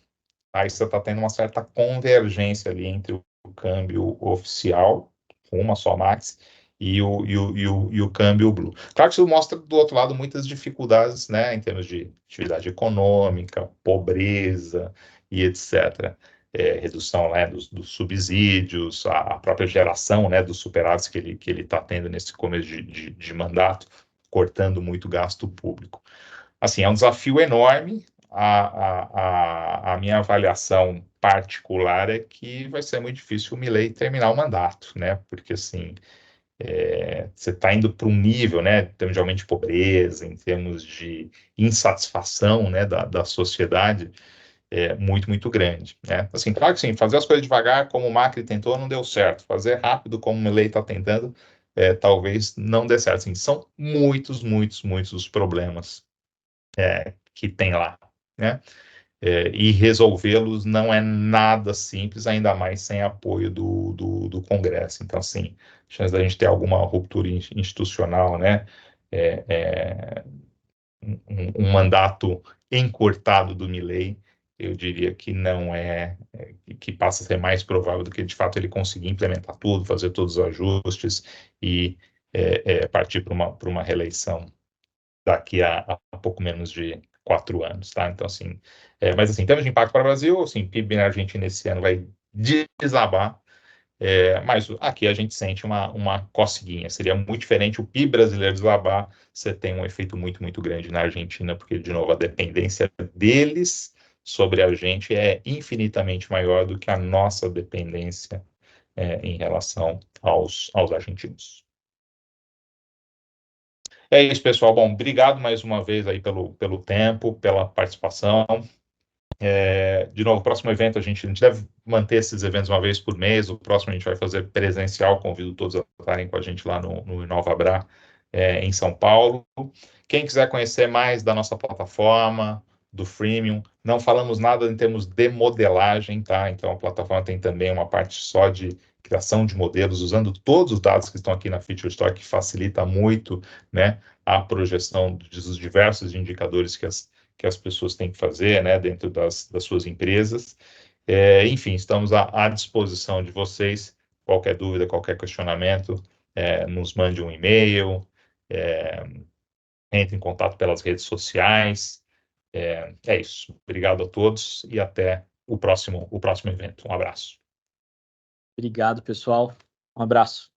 [SPEAKER 1] Aí você está tendo uma certa convergência ali entre o câmbio oficial, com uma só max, e o câmbio Blue. Claro que isso mostra, do outro lado, muitas dificuldades, né, em termos de atividade econômica, pobreza e etc. Redução, né, dos subsídios, a própria geração, né, dos superávites que ele está tendo nesse começo de mandato, cortando muito gasto público. Assim, é um desafio enorme. A minha avaliação particular é que vai ser muito difícil o Milei terminar o mandato, né? Porque, assim, você está indo para um nível, né, em termos de aumento de pobreza, em termos de insatisfação, né, da sociedade, muito, muito grande, né? Assim, claro que sim, fazer as coisas devagar, como o Macri tentou, não deu certo. Fazer rápido, como o Milei está tentando, talvez não dê certo. Assim, são muitos, muitos, muitos os problemas que tem lá, né? E resolvê-los não é nada simples, ainda mais sem apoio do Congresso. Então, assim, a chance da gente ter alguma ruptura institucional, né? Um mandato encurtado do Milei, eu diria que não que passa a ser mais provável do que, de fato, ele conseguir implementar tudo, fazer todos os ajustes e partir para uma reeleição daqui a pouco menos de 4 anos, tá? Então, assim, mas assim, em termos de impacto para o Brasil, assim, o PIB na Argentina esse ano vai desabar, mas aqui a gente sente uma coceguinha. Seria muito diferente o PIB brasileiro desabar, você tem um efeito muito, muito grande na Argentina, porque, de novo, a dependência deles sobre a gente é infinitamente maior do que a nossa dependência em relação aos argentinos. É isso, pessoal. Bom, obrigado mais uma vez aí pelo tempo, pela participação. De novo, o próximo evento a gente deve manter esses eventos uma vez por mês. O próximo a gente vai fazer presencial. Convido todos a estarem com a gente lá no Inovabra, em São Paulo. Quem quiser conhecer mais da nossa plataforma, do freemium, não falamos nada em termos de modelagem, tá? Então a plataforma tem também uma parte só de criação de modelos, usando todos os dados que estão aqui na Feature Store, que facilita muito, né, a projeção dos diversos indicadores que as pessoas têm que fazer, né, dentro das suas empresas. Enfim, estamos à disposição de vocês. Qualquer dúvida, qualquer questionamento, nos mande um e-mail, entre em contato pelas redes sociais. É isso. Obrigado a todos e até o próximo evento. Um abraço.
[SPEAKER 2] Obrigado, pessoal. Um abraço.